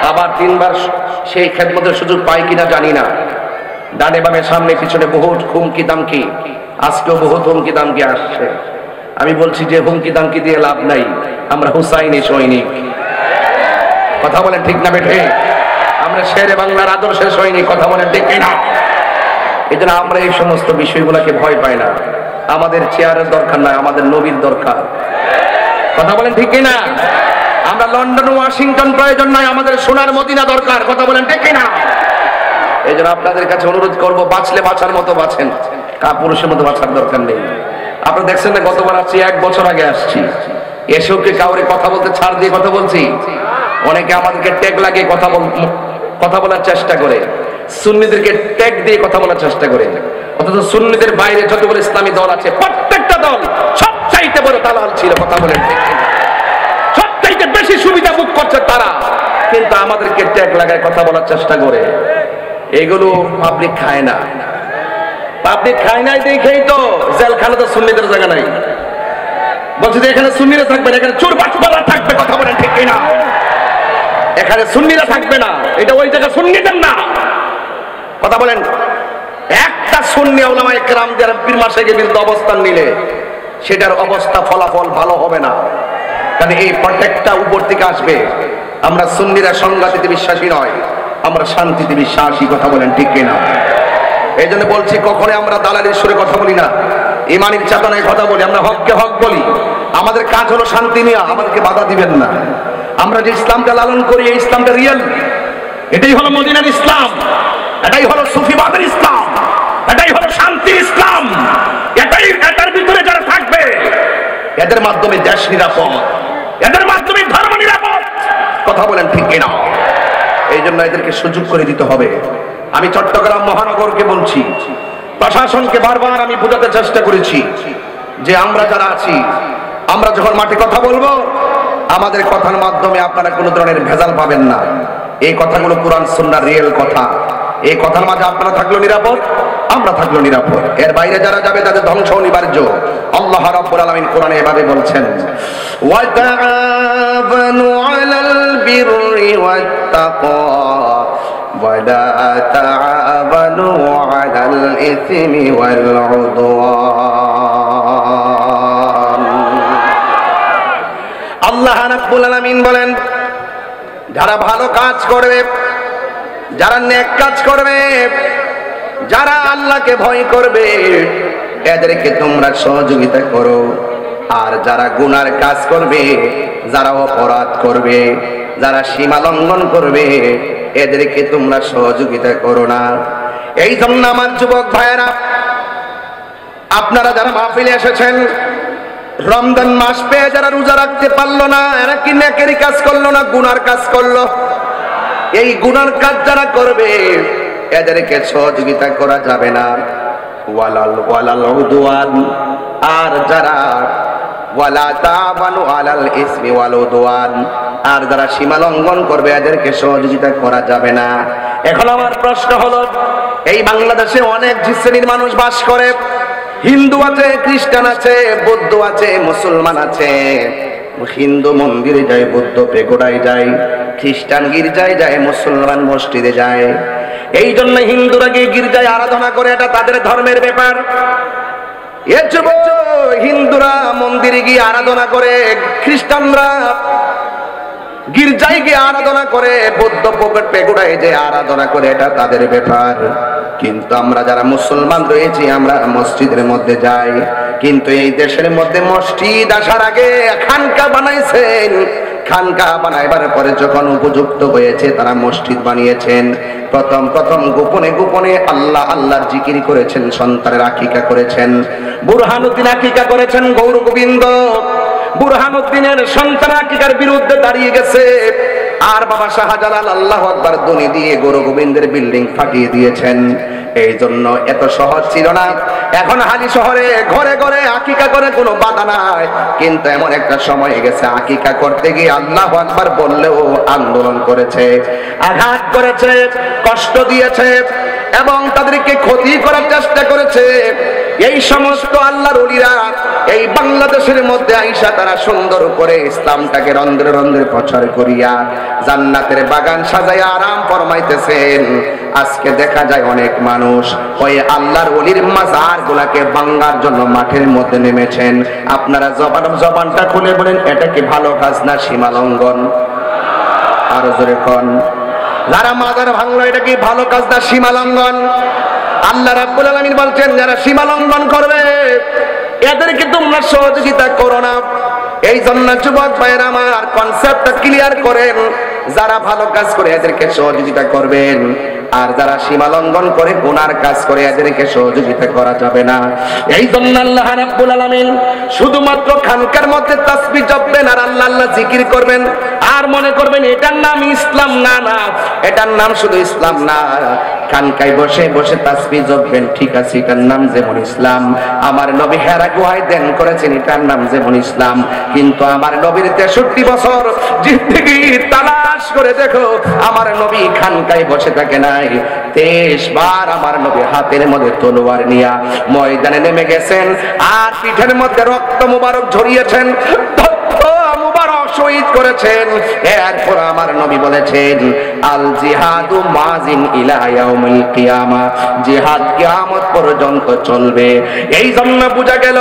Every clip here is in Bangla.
আবার তিনবার সেই খেদমতের সুযোগ পাই কিনা জানি না। ডানে বামে সামনে পিছনে বহুত হুমকি দামকি, আজকেও বহুত হুমকি দামকি আসছে। আমি বলছি যে হুমকি দামকি দিয়ে লাভ নাই, আমরা হুসাইনি সৈনিক। কথা বলেন ঠিক না বেঠে? আমরা শেরে বাংলার আদর্শের সৈনিক। কথা বলেন ঠিক না? এই জন্য আমরা এই সমস্ত বিষয়গুলোকে ভয় পাই না। আমাদের চেয়ারের দরকার নাই, আমাদের নবীর দরকার। কথা বলেন ঠিক না? আমরা লন্ডন ওয়াশিংটন প্রয়োজন নয়, আমাদের সোনার মদিনা দরকার। কথা বলেন ঠিক না? এই জন্য আপনাদের কাছে অনুরোধ করবো, বাঁচলে বাঁচার মতো বাঁচেন, কাপুরুষের মতো বাঁচার দরকার নেই। আপনারা দেখছেন না, গতবার আসছি, 1 বছর আগে আসছি, এসেও কি কাউরে কথা বলতে ছাড় দিয়ে কথা বলছি? অনেকে আমাদেরকে ট্যাগ লাগিয়ে কথা বলার চেষ্টা করে, সুন্নিদেরকে ট্যাগ দিয়ে কথা বলার চেষ্টা করে। অথচ সুন্নিদের বাইরে যতগুলো ইসলামী দল আছে, প্রত্যেকটা দল সবচাইতে বড় দালাল ছিল। কথা বলেন ঠিক না? সবচাইতে বেশি সুবিধা ভোগ করছে তারা, কিন্তু আমাদেরকে ট্যাগ লাগায় কথা বলার চেষ্টা করে। এগুলো পাবলিক খায় না। পাবলিক খায় নাই দেখেই তো জেলখানা তো সুন্নিদের জায়গা নাই। বলছে যে এখানে সুন্নিরা থাকবে না, এখানে চোর বাটপাড়া থাকবে। কথা বলেন ঠিক না? এখানে সুন্নিরা থাকবে না, এটা ওই জায়গা সুন্নিদের না। কথা বলেন, একটা সুন্নি উলামায়ে কেরাম যারা পীর মাশায়েখের বিরুদ্ধে অবস্থান নিলে সেটার অবস্থা ফলাফল ভালো হবে না। কারণ এই প্রত্যেকটা উপর থেকে আসবে। আমরা সুন্নিরা সংঘাতিতে বিশ্বাসী নয়, আমরা শান্তিতে বিশ্বাসী। কথা বলেন ঠিক না? এই জন্য বলছি, কখনো আমরা দালালির সুরে কথা বলি না, ইমানের চেতনায় কথা বলি। আমরা হককে হক বলি। আমাদের কাজ হলো শান্তি নিয়ে, আমাদেরকে বাধা দিবেন না। আমরা যে ইসলামটা লালন করি, এই ইসলামটা রিয়েল। এটাই হলো মদিনার ইসলাম, এটাই হলো সুফিবাদের ইসলাম, এটাই হলো শান্তির ইসলাম। এটার ভিতরে যারা থাকবে, এদের মাধ্যমে দেশ নিরাপদ, এদের মাধ্যমে ধর্ম নিরাপদ। কথা বলেন ঠিক না? এই জন্য এদেরকে সুযোগ করে দিতে হবে। আমি চট্টগ্রাম মহানগরকে বলছি, প্রশাসনকে বারবার আমি বোঝাতে চেষ্টা করেছি যে আমরা যারা আছি, আমরা যখন মাঠে কথা বলবো, আমাদের কথার মাধ্যমে আপনারা কোনো ধরনের ভেজাল পাবেন না। এই কথাগুলো কোরআন সুন্নাহর রিয়েল কথা। এই কথার মাঝে আপনারা থাকলো নিরাপদ, আমরা থাকলো নিরাপদ। এর বাইরে যারা যাবে তাদের ধ্বংস অনিবার্য। আল্লাহ রাব্বুল আলামিন কোরআনে এভাবে বলছেন, ওয়া তাআবানু আলাল বিররি ওয়াত তাকওয়া ওয়া লা তাআবানু আলাল ইসমি ওয়াল উদওয়ান। আল্লাহ রাব্বুল আলামিন বলেন, যারা ভালো কাজ করবে, যারা নেক কাজ করবে, যারা আল্লাহকে ভয় করবে, এদেরকে তোমরা সহযোগিতা করো। আর যারা গুনার কাজ করবে, যারা অপরাধ করবে, যারা সীমা লঙ্ঘন করবে, এদেরকে তোমরা সহযোগিতা করো না। এই জন্য আমার যুবক ভাইয়েরা, আপনারা যারা মাহফিলে এসেছেন, রমজান মাস পেয়ে যারা রোজা রাখতে পারলো না, এরা কি নেকের কাজ করলো না গুনার কাজ করলো? এই গুনার কাজ যারা করবে, এদেরকে সহযোগিতা করা যাবে না। ওয়ালাল উদওয়ান, আর যারা ওয়ালা তাবানু আলাল ইসমি ওয়াল উদওয়ান, আর যারা সীমা লঙ্ঘন করবে, এদেরকে সহযোগিতা করা যাবে না। এখন আমার প্রশ্ন হলো, এই বাংলাদেশে অনেক শ্রেণীর মানুষ বাস করে। হিন্দু আছে, খ্রিস্টান আছে, বৌদ্ধ আছে, মুসলমান আছে। হিন্দু মন্দিরে যায়, বৌদ্ধ পেগোডায় যায়, খ্রিস্টান গির্জায় যায়, মুসলমান মসজিদে যায়। এই জন্য হিন্দুরা গিয়ে গির্জায় আরাধনা করে, এটা তাদের ধর্মের ব্যাপার। এর জন্য হিন্দুরা মন্দিরে গিয়ে আরাধনা করে, খ্রিস্টানরা গির্জায় গিয়ে আরাধনা করে, বৌদ্ধ পেগোডায় যে আরাধনা করে, এটা তাদের ব্যাপার। কিন্তু আমরা যারা মুসলমান রয়েছি, আমরা মসজিদের মধ্যে যাই। কিন্তু এই দেশের মধ্যে মসজিদ আসার আগে খানকা বানাইছেন। খানকা বানাইবার পরে যখন উপযুক্ত হয়েছে, তারা মসজিদ বানিয়েছেন। প্রথম গোপনে গোপনে আল্লাহর জিকির করেছেন, সন্তানের আকিকা করেছেন। বুরহানুদ্দিন আকিকা করেছেন, গৌর গোবিন্দ বুরহানুদ্দিনের সন্তান আকিকার বিরুদ্ধে দাঁড়িয়ে গেছে। আর বাবা শাহজালাল আল্লাহু আকবার ধ্বনি দিয়ে গৌর গোবিন্দের বিল্ডিং ফাটিয়ে দিয়েছেন। এই জন্য এত সহজ ছিল না। এখন হালি শহরে ঘরে ঘরে আকিকা করে কোনো বাধা নাই। কিন্তু এমন একটা সময় গেছে, আকিকা করতে গিয়ে আল্লাহু আকবার বললেও আন্দোলন করেছে, আঘাত করেছে, কষ্ট দিয়েছে। এবং তাদেরকে ক্ষতি করার চেষ্টা করেছে। এই সমস্ত আল্লাহর ওলিরা এই বাংলাদেশের মধ্যে আইসা তারা সুন্দর করে ইসলামটাকে রন্ধ্রে রন্ধ্রে প্রচার করিয়া জান্নাতের বাগান সাজাইয়া আরাম ফরমাইতেছেন। আজকে দেখা যায় অনেক মানুষ ওই আল্লাহর ওলির মাজার গুলাকে ভাঙার জন্য মাঠের মধ্যে নেমেছেন। আপনারা জবানটা খুলে বলেন, এটা কি ভালো কাজ না সীমা লঙ্ঘন? আরো জোরে কোন, যারা মাজার ভাঙলো এটা কি ভালো কাজ না সীমা লঙ্ঘন? আল্লাহ রাব্বুল আলামিন বলছেন, যারা সীমা লঙ্ঘন করবে এদেরকে তোমরা সহযোগিতা করো না। এই জন্য যুবক ভাইয়েরা আমার কনসেপ্টটা ক্লিয়ার করেন, যারা ভালো কাজ করে এদেরকে সহযোগিতা করবেন, আর যারা সীমা লঙ্ঘন করে গুনার কাজ করে এদেরকে সহযোগিতা করা যাবে না। এই জন্য আল্লাহ রাব্বুল আলামিন শুধুমাত্র খানকার মধ্যে তাসবিহ জপবেন আর আল্লাহ আল্লাহ জিকির করবেন আর মনে করবেন এটার নাম ইসলাম। না না, এটার নাম শুধু ইসলাম না। খানকায় বসে বসে তাসবিহ জপবেন, ঠিক আছে, এটার নাম যেমন ইসলাম। আমার নবী হেরা গুহায় ধ্যান করেছেন, এটার নাম যেমন ইসলাম। কিন্তু আমার নবীর 63 বছর জিন্দেগি তালাশ করে দেখো, আমার নবী খানকায় বসে থাকে নাই। 23 বার আমার নবী হাতের মধ্যে তলোয়ার নিয়া ময়দানে নেমে গেছেন, আর পিঠের মধ্যে রক্ত মুবারক ঝরিয়েছেন, মুবারক শহীদ করেছেন। এরপর আমার নবী বলেছেন, আল জিহাদু মাজিন ইলা ইয়াউমিল কিয়ামা, জিহাদ কিয়ামত পর্যন্ত চলবে। এই জন্য বোঝা গেল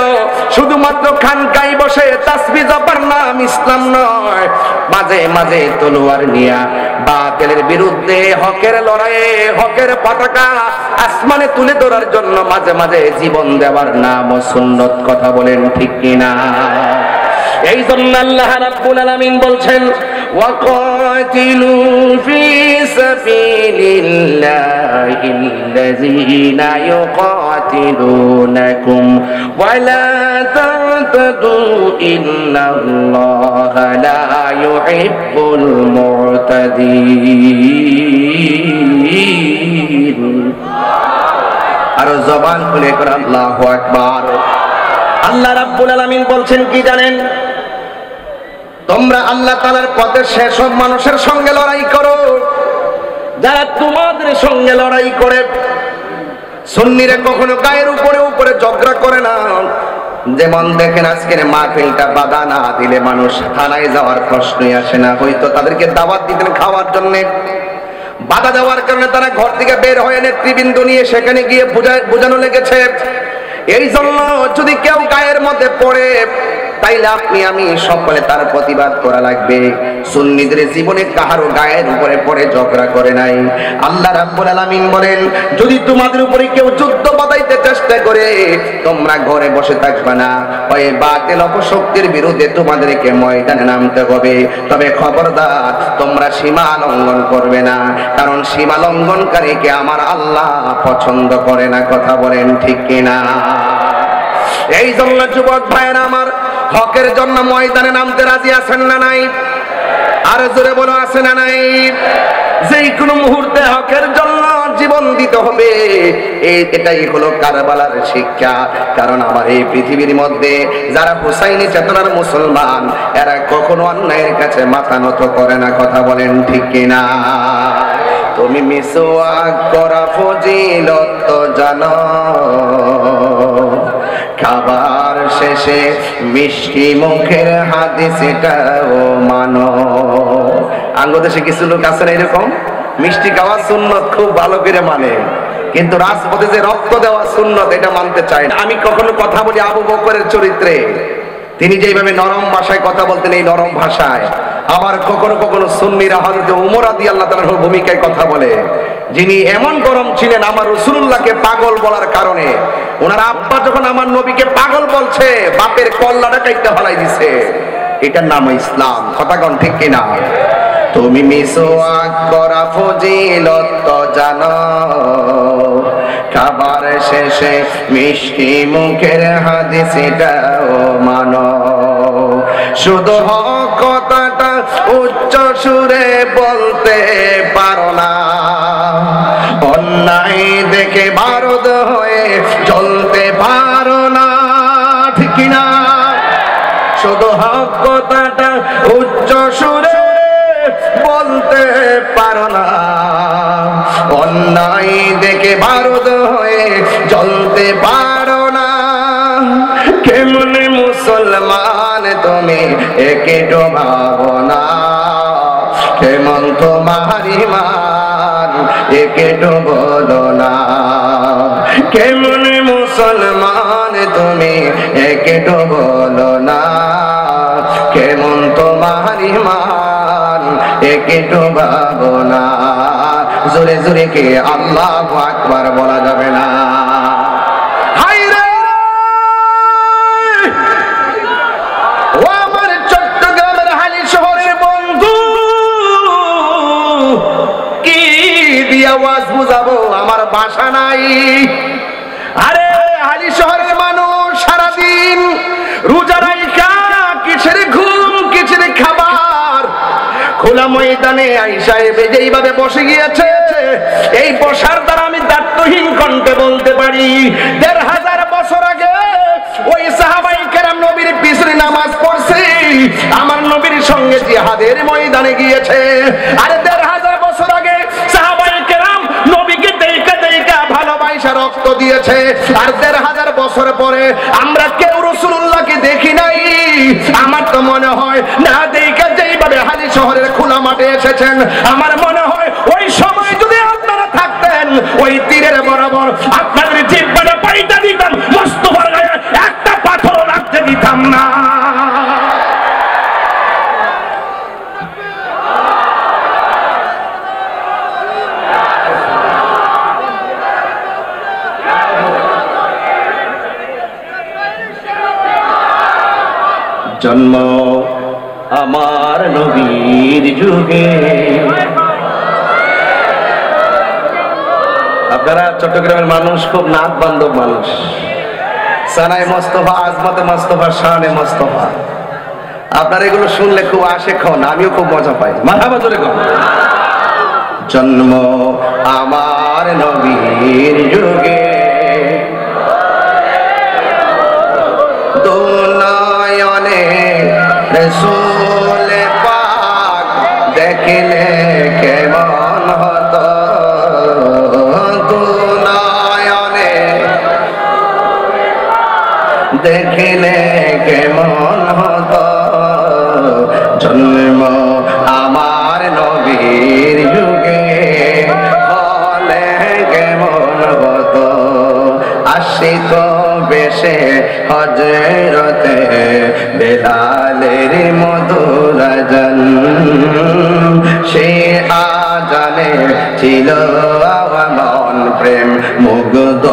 শুধুমাত্র খানকায় বসে তাসবিহ জপার নাম ইসলাম নয়। মাঝে মাঝে তলোয়ার নিয়া বাতিলের বিরুদ্ধে হকের লড়াইয়ে হকের পতাকা আসমানে তুলে ধরার জন্য মাঝে মাঝে জীবন দেওয়ার নাম ও সুন্নত। কথা বলেন ঠিক কিনা? এই জন্য আল্লাহ রাব্বুল আলামিন বলছেন, ওয়াকাতিলু ফি সাবিলিল্লাহিল্লাযীনা ইউকাতিলুনাকুম ওয়া লা তা'তাদু ইন্নাল্লাহা লা ইউহিব্বুল মু'তাদিন। আর জবান খুলে করে আল্লাহু আকবার। আল্লাহ রাব্বুল আলামিন বলছেন কি জানেন? তোমরা আল্লাহ তাআলার পথে সেসব মানুষের সঙ্গে লড়াই করো যারা তোমাদের সঙ্গে লড়াই করে। সুন্নিরা কখনো গায়ের উপরে উপরে ঝগড়া করে না। যেমন দেখেন আজকের মাহফিলটা বাধা না দিলে মানুষ থানায় যাওয়ার প্রশ্নই আসে না। হয়তো তাদেরকে দাওয়াত দিতেন খাওয়ার জন্য, বাধা দেওয়ার কারণে তারা ঘর থেকে বের হয়ে নেতৃবৃন্দ নিয়ে সেখানে গিয়ে বোঝানো লেগেছে। এই জন্য যদি কেউ গায়ের মধ্যে পড়ে তাইলে আপনি আমি সকলে তার প্রতিবাদ করা লাগবে। সুন্নিদের জীবনে কাহারও গায়ের উপরে পড়ে ঝগড়া করে নাই। আল্লাহ রাব্বুল আলামিন বলেন, যদি তোমাদের উপরে কেউ যুদ্ধ বাঁধাইতে চেষ্টা করে তোমরা ঘরে বসে থাকবে না, ওই বাতিল অপশক্তির বিরুদ্ধে তোমাদেরকে ময়দানে নামতে হবে। তবে খবরদার তোমরা সীমা লঙ্ঘন করবে না, কারণ সীমা লঙ্ঘনকারীকে আমার আল্লাহ পছন্দ করে না। কথা বলেন ঠিক কিনা? এই জন্য যুবক ভাইয়েরা আমার, হকের জন্য ময়দানে নামতে রাজি আছেন না নাই? আর জোরে বলো, আছে না নাই? যেই কোনো মুহূর্তে হকের জন্য জীবন দিতে হবে, এটাই হলো কারবালার শিক্ষা। কারণ আমার এই পৃথিবীর মধ্যে যারা হুসাইনি চেতনার মুসলমান, এরা কখনো অন্যায়ের কাছে মাথা নত করে না। কথা বলেন ঠিক কিনা? তুমি মিসওয়াক করা ফজিলত জানো, খাবার শেষে মিষ্টি মুখের হাদিস এটাও মানো। আঙ্গদেশে কিছু লোক আছে না এরকম, মিষ্টি খাওয়া সুন্নত খুব ভালো করে মানে, কিন্তু রাজপথে যে রক্ত দেওয়া সুন্নত এটা মানতে চায় না। আমি কখনো কথা বলি আবু বকরের চরিত্রে, তিনি যেভাবে নরম ভাষায় কথা বলতেন, এই নরম ভাষায় আবার কখনো কখনো সুন্নিরা হযরত ওমর রাদিয়াল্লাহু তাআলার ভূমিকায় কথা বলে, যিনি এমন গরম ছিলেন আমার রাসূলুল্লাহকে পাগল বলার কারণে। ওনার আব্বা যখন আমার নবীকে পাগল বলছে, বাপের কল্লাটা কাইটা ফলাই দিছে। এটার নাম ইসলাম। কথা কোন ঠিক কিনা? তুমি মিসওয়াক করা ফজিলত জানো, খাবার শেষে মিষ্টি মুখের হাদিস এটাও মানো। শুধু হক কথাটা উচ্চ সুরে বলতে পারো না, অন্যায় দেখে বারদ হয়ে চলতে পারো না। ঠিক কিনা? শুধু হক কথাটা উচ্চ সুরে বলতে পারো না, অন্যায় দেখে বারুদ হয়ে জ্বলতে পারো না। কেমন মুসলমান তুমি একটু ভাবো না, কেমন তোমার ঈমান একটু বলো না। কেমন মুসলমান তুমি একটু বলো না, কেমন তোমার ঈমান একটু ভাবো না। জোরে জোরে কে আল্লাহু আকবার বলা যাবে না? ও আমার চট্টগ্রামের হালি শহরের বন্ধু, কি দিয়ে আওয়াজ বুঝাবো, আমার ভাষা নাই। আরে হালি শহরের মানুষ সারাদিন রোজা রাইখা কিসের ঘুম কিসের খাবার, খোলা ময়দানে আইসা যেইভাবে বসে গিয়েছে, এই বসার দ্বারা আমি দায়িত্বহীন কণ্ঠে বলতে পারি ১৫০০ বছর আগে ওই সাহাবায়ে কেরাম নবীর পিছনে নামাজ পড়ছে, আমার নবীর সঙ্গে জিহাদের ময়দানে গিয়েছে। আরে ১৫০০ বছর আগে সাহাবায়ে কেরাম নবীকে দেখা দেখা ভালোবাসা রক্ত দিয়েছে, আর ১৫০০ বছর পরে আমরা কেউ রাসূলুল্লাহকে দেখি নাই। আমার তো মনে হয় না দেখা যেইভাবে হালি শহরের খোলা মাঠে এসেছেন, আমার মনে হয় ওই সময় যদি আপনারা থাকতেন ওই তীরের বরাবর আপনাদের জিহ্বাটা পাইটা দিতাম, মোস্তফার গায়ে একটা পাথর রাখতে দিতাম না। জন্ম আমার নবীর যুগে। আপনারা চট্টগ্রামের মানুষ খুব নাক বান্ধব মানুষ, সানায় মোস্তফা, আজমতে মোস্তফা, শানে মোস্তফা, আপনারা এগুলো শুনলে খুব আশেক হন, আমিও খুব মজা পাই। মারহাবা জোরে কর। জন্ম আমার নবীর যুগে, দুনয়নে রাসূল পাক দেখলে কেমন হতো, দুনয়নে দেখলে কেমন হতো। জন্ম আমার নবীর যুগে হলে কেমন হতো, আশিক বেশে হযরতে বেলালের মধুর আযান, সে আযানে ছিল মন প্রেম মুগ্ধ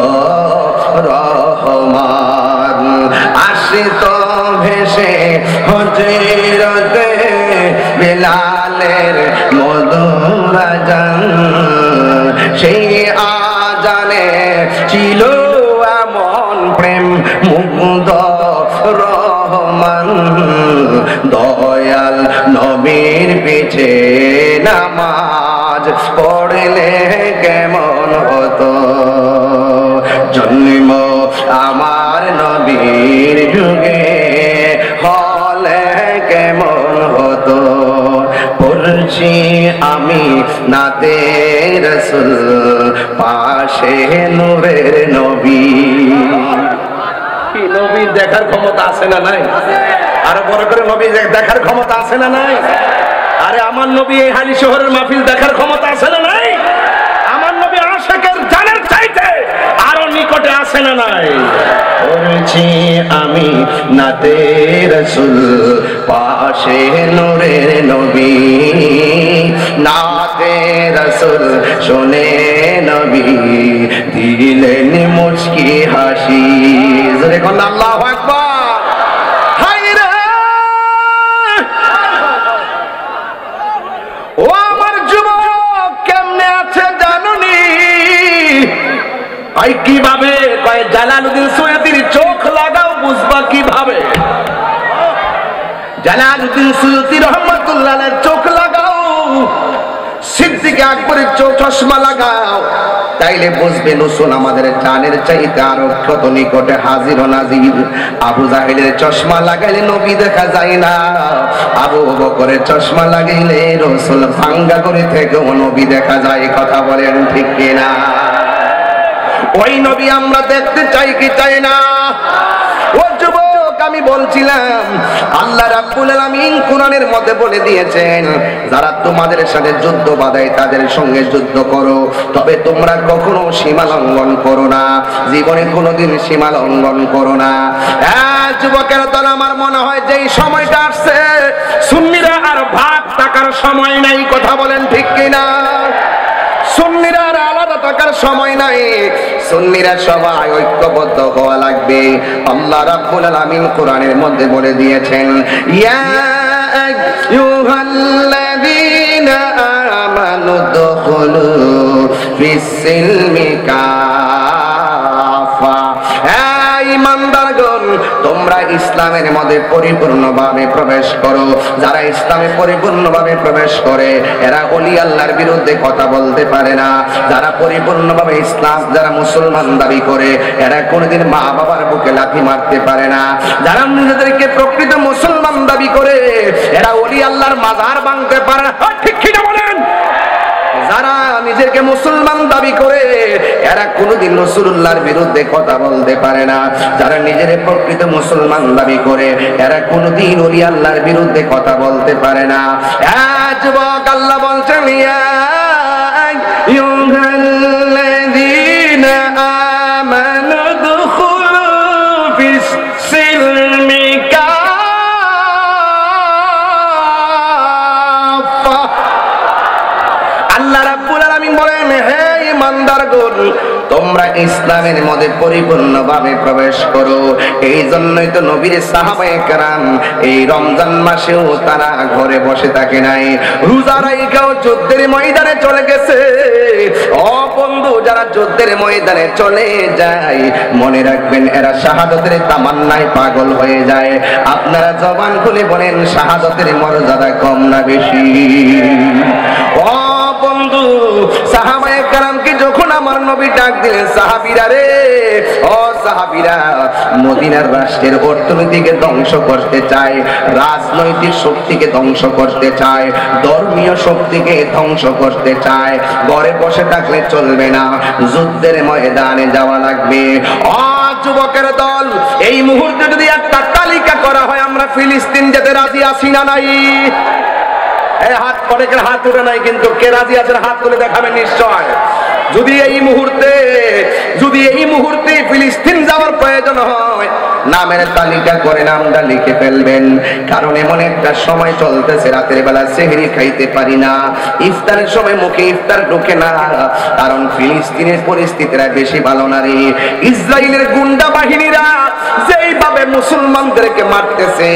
রহমান। আশিক ভেসে হযরতে বেলালের মধুর আযান, সেই আযানে ছিল এমন প্রেম মুগ্ধ রহমান। দয়াল নবীর পিছে নামাজ পড়লে কেমন হতো, জন্ম আমার নবীর যুগে হলে কেমন হতো। পড়ছি আমি নাতে রাসূল, পাশে নূরের নবী। নবীর দেখার ক্ষমতা আছে না নাই? আরো বড় করে নবী দেখার ক্ষমতা আছে না নাই? আরে আমার নবী এই হালি শহরের মাহফিল দেখার ক্ষমতা আছে না নাই? আমার নবী আশিকের জানের চাইতে আরো নিকটে আছে না নাই? পড়ছি আমি নাতে রাসূল, পাশে নূরের নবী। নাতে রাসূল শুনে নবী দিলেন মুচকি হাসি। জোরে বলুন আল্লাহু আকবার। হায়রে ও আমার যুবক, কেমনে আছে জানুনি? ভাই কিভাবে কয় জালালউদ্দিন সৈয়দীর চোখ লাগাও, বুঝবা কিভাবে? জালালউদ্দিন সৈয়দী রহমাতুল্লাহ আলাইহির চোখ লাগাও, সিদ্দিক আকবরের চশমা লাগাও, তাইলে বুঝবে রাসূল আমাদের জানের চাইতে আরো কত নিকটে হাজির ও নাজির। আবু জাহেলের চশমা লাগাইলে নবী দেখা যায় না, আবু বকরের চশমা লাগাইলে রাসূল ভাঙ্গা করে থেকেও নবী দেখা যায়। কথা বলেন ঠিক কিনা? ওই নবী আমরা দেখতে চাই কি চাই না? ও যুবক, আমি বলছিলাম আল্লাহ রাব্বুল আলামিন কোরআনের মধ্যে বলে দিয়েছেন, যারা তোমাদের সাথে যুদ্ধ বাঁধায় তাদের সঙ্গে যুদ্ধ করো, তবে তোমরা কখনো সীমা লঙ্ঘন করো না, জীবনে কোনোদিন সীমা লঙ্ঘন করো না। যুবকের দল, আমার মনে হয় যে এই সময়টা আসছে, সুন্নিরা আর ভাগ থাকার সময় নাই। কথা বলেন ঠিক কিনা? সুন্নিরা আর আলাদা থাকার সময় নাই, সুন্নিরা সবাই ঐক্যবদ্ধ হওয়া লাগবে। আল্লাহ রাব্বুল আলামিন কোরআনের মধ্যে বলে দিয়েছেন, ইয়া আইয়ুহাল্লাযীনা আমানু দুখুলু ফিস-সিলমি কাফা। ঈমানদারগণ, তোমরা ইসলামের মধ্যে পরিপূর্ণভাবে প্রবেশ করো। যারা ইসলামে পরিপূর্ণভাবে প্রবেশ করে এরা ওলি আল্লাহর বিরুদ্ধে কথা বলতে পারে না। যারা পরিপূর্ণভাবে ইসলাম, যারা মুসলমান দাবি করে এরা কোনোদিন মা বাবার বুকে লাথি মারতে পারে না। যারা নিজেদেরকে প্রকৃত মুসলমান দাবি করে এরা ওলি আল্লাহর মাজার ভাঙতে পারে না। ঠিক কিনা বলেন? যারা নিজেকে মুসলমান দাবি করে এরা কোনোদিন রাসূলুল্লাহর বিরুদ্ধে কথা বলতে পারে না। যারা নিজের প্রকৃত মুসলমান দাবি করে এরা কোনোদিন ওলি আল্লাহর বিরুদ্ধে কথা বলতে পারে না। যুবক, আল্লাহ বলছেন, ইয়া আইয়ুহাল্লাযীনা আমানু দুখুলু ফিস-সিলমি কাফা। আল্লাহ রাব্বুল আলামিন বলেন, হে ঈমানদারগণ, তোমরা ইসলামের মধ্যে পরিপূর্ণভাবে প্রবেশ করো। এই জন্যই তো নবীর সাহাবায়ে কেরাম এই রমজান মাসেও তারা ঘরে বসে থাকে নাই, রোজা রাখাও যুদ্ধের ময়দানে চলে গেছে। ও বন্ধু, যারা যুদ্ধের ময়দানে চলে যায় মনে রাখবেন এরা শাহাদাতের তামান্নায় পাগল হয়ে যায়। আপনারা জবান খুলে বলেন, শাহাদাতের মর্যাদা কম না বেশি? ও বন্ধু, সাহাবায়ে কেরামকে যখন আমার নবী ডাক দিলেন, সাহাবীরা রে, ও সাহাবীরা, মদিনার রাষ্ট্রের অর্থনীতিকে ধ্বংস করতে চায়, রাজনৈতিক শক্তিকে ধ্বংস করতে চায়, ধর্মীয় শক্তিকে ধ্বংস করতে চায়। ঘরে বসে থাকলে চলবে না, যুদ্ধের ময়দানে যাওয়া লাগবে। ও যুবকের দল, এই মুহূর্তে যদি একটা তালিকা করা হয় আমরা ফিলিস্তিন যেতে রাজি আছি না নাই? হাত অনেকের হাত উঠে নাই, কিন্তু কে রাজি আছেন হাত তুলে দেখাবেন নিশ্চয়। যদি এই মুহূর্তে ফিলিস্তিন যাওয়ার প্রয়োজন হয়, নামের তালিকা করে নামটা লিখে ফেলবেন। কারণ এমন একটা সময় চলতেছে, রাতের বেলা সেহরি খাইতে পারি না, ইফতারের সময় মুখে ইফতার ঢোকে না। কারণ ফিলিস্তিনের পরিস্থিতিটা বেশি ভালো না রে। ইসরায়েলের গুন্ডা বাহিনীরা যেইভাবে মুসলমানদেরকে মারতেছে,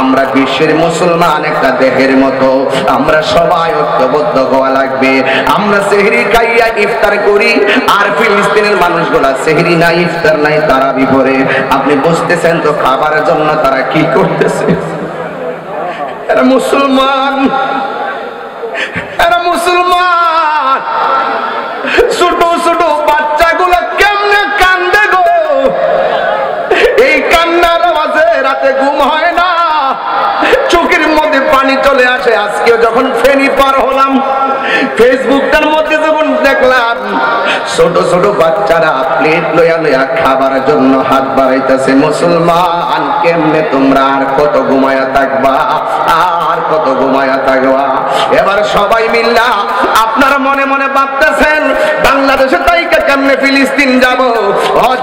আমরা বিশ্বের মুসলমান একটা দেহের মতো, আমরা সবাই ঐক্যবদ্ধ হওয়া লাগবে। আমরা সেহরি খাইয়া ইফতার করি, আর ফিলিস্তিনের মানুষগুলা সেহরি নাই, ইফতার নাই, তারা বিপরে। আপনি বুঝতেছেন তো খাবারের জন্য তারা কি করতেছে? এরা মুসলমান, এরা মুসলমান। ছোট ছোট বাচ্চাগুলো কেমনে কান্দে গো, এই কান্নার আওয়াজে রাতে ঘুম হয় না, চোখের মধ্যে পানি চলে আসে। আজকে যখন ফেনী পার হলাম, ফেসবুকটার মধ্যে যখন দেখলাম ছোট ছোট বাচ্চারা প্লেট লইয়া লইয়া খাবার জন্য হাত বাড়াইতেছে। মুসলমান, কেমনে তোমরা আর কত ঘুমায়া থাকবা, আর কত ঘুমায়া থাকবা? এবার সবাই মিল্লা আপনারা মনে মনে ভাবতেছেন বাংলাদেশে তাইকা কেমনে ফিলিস্তিন যাব।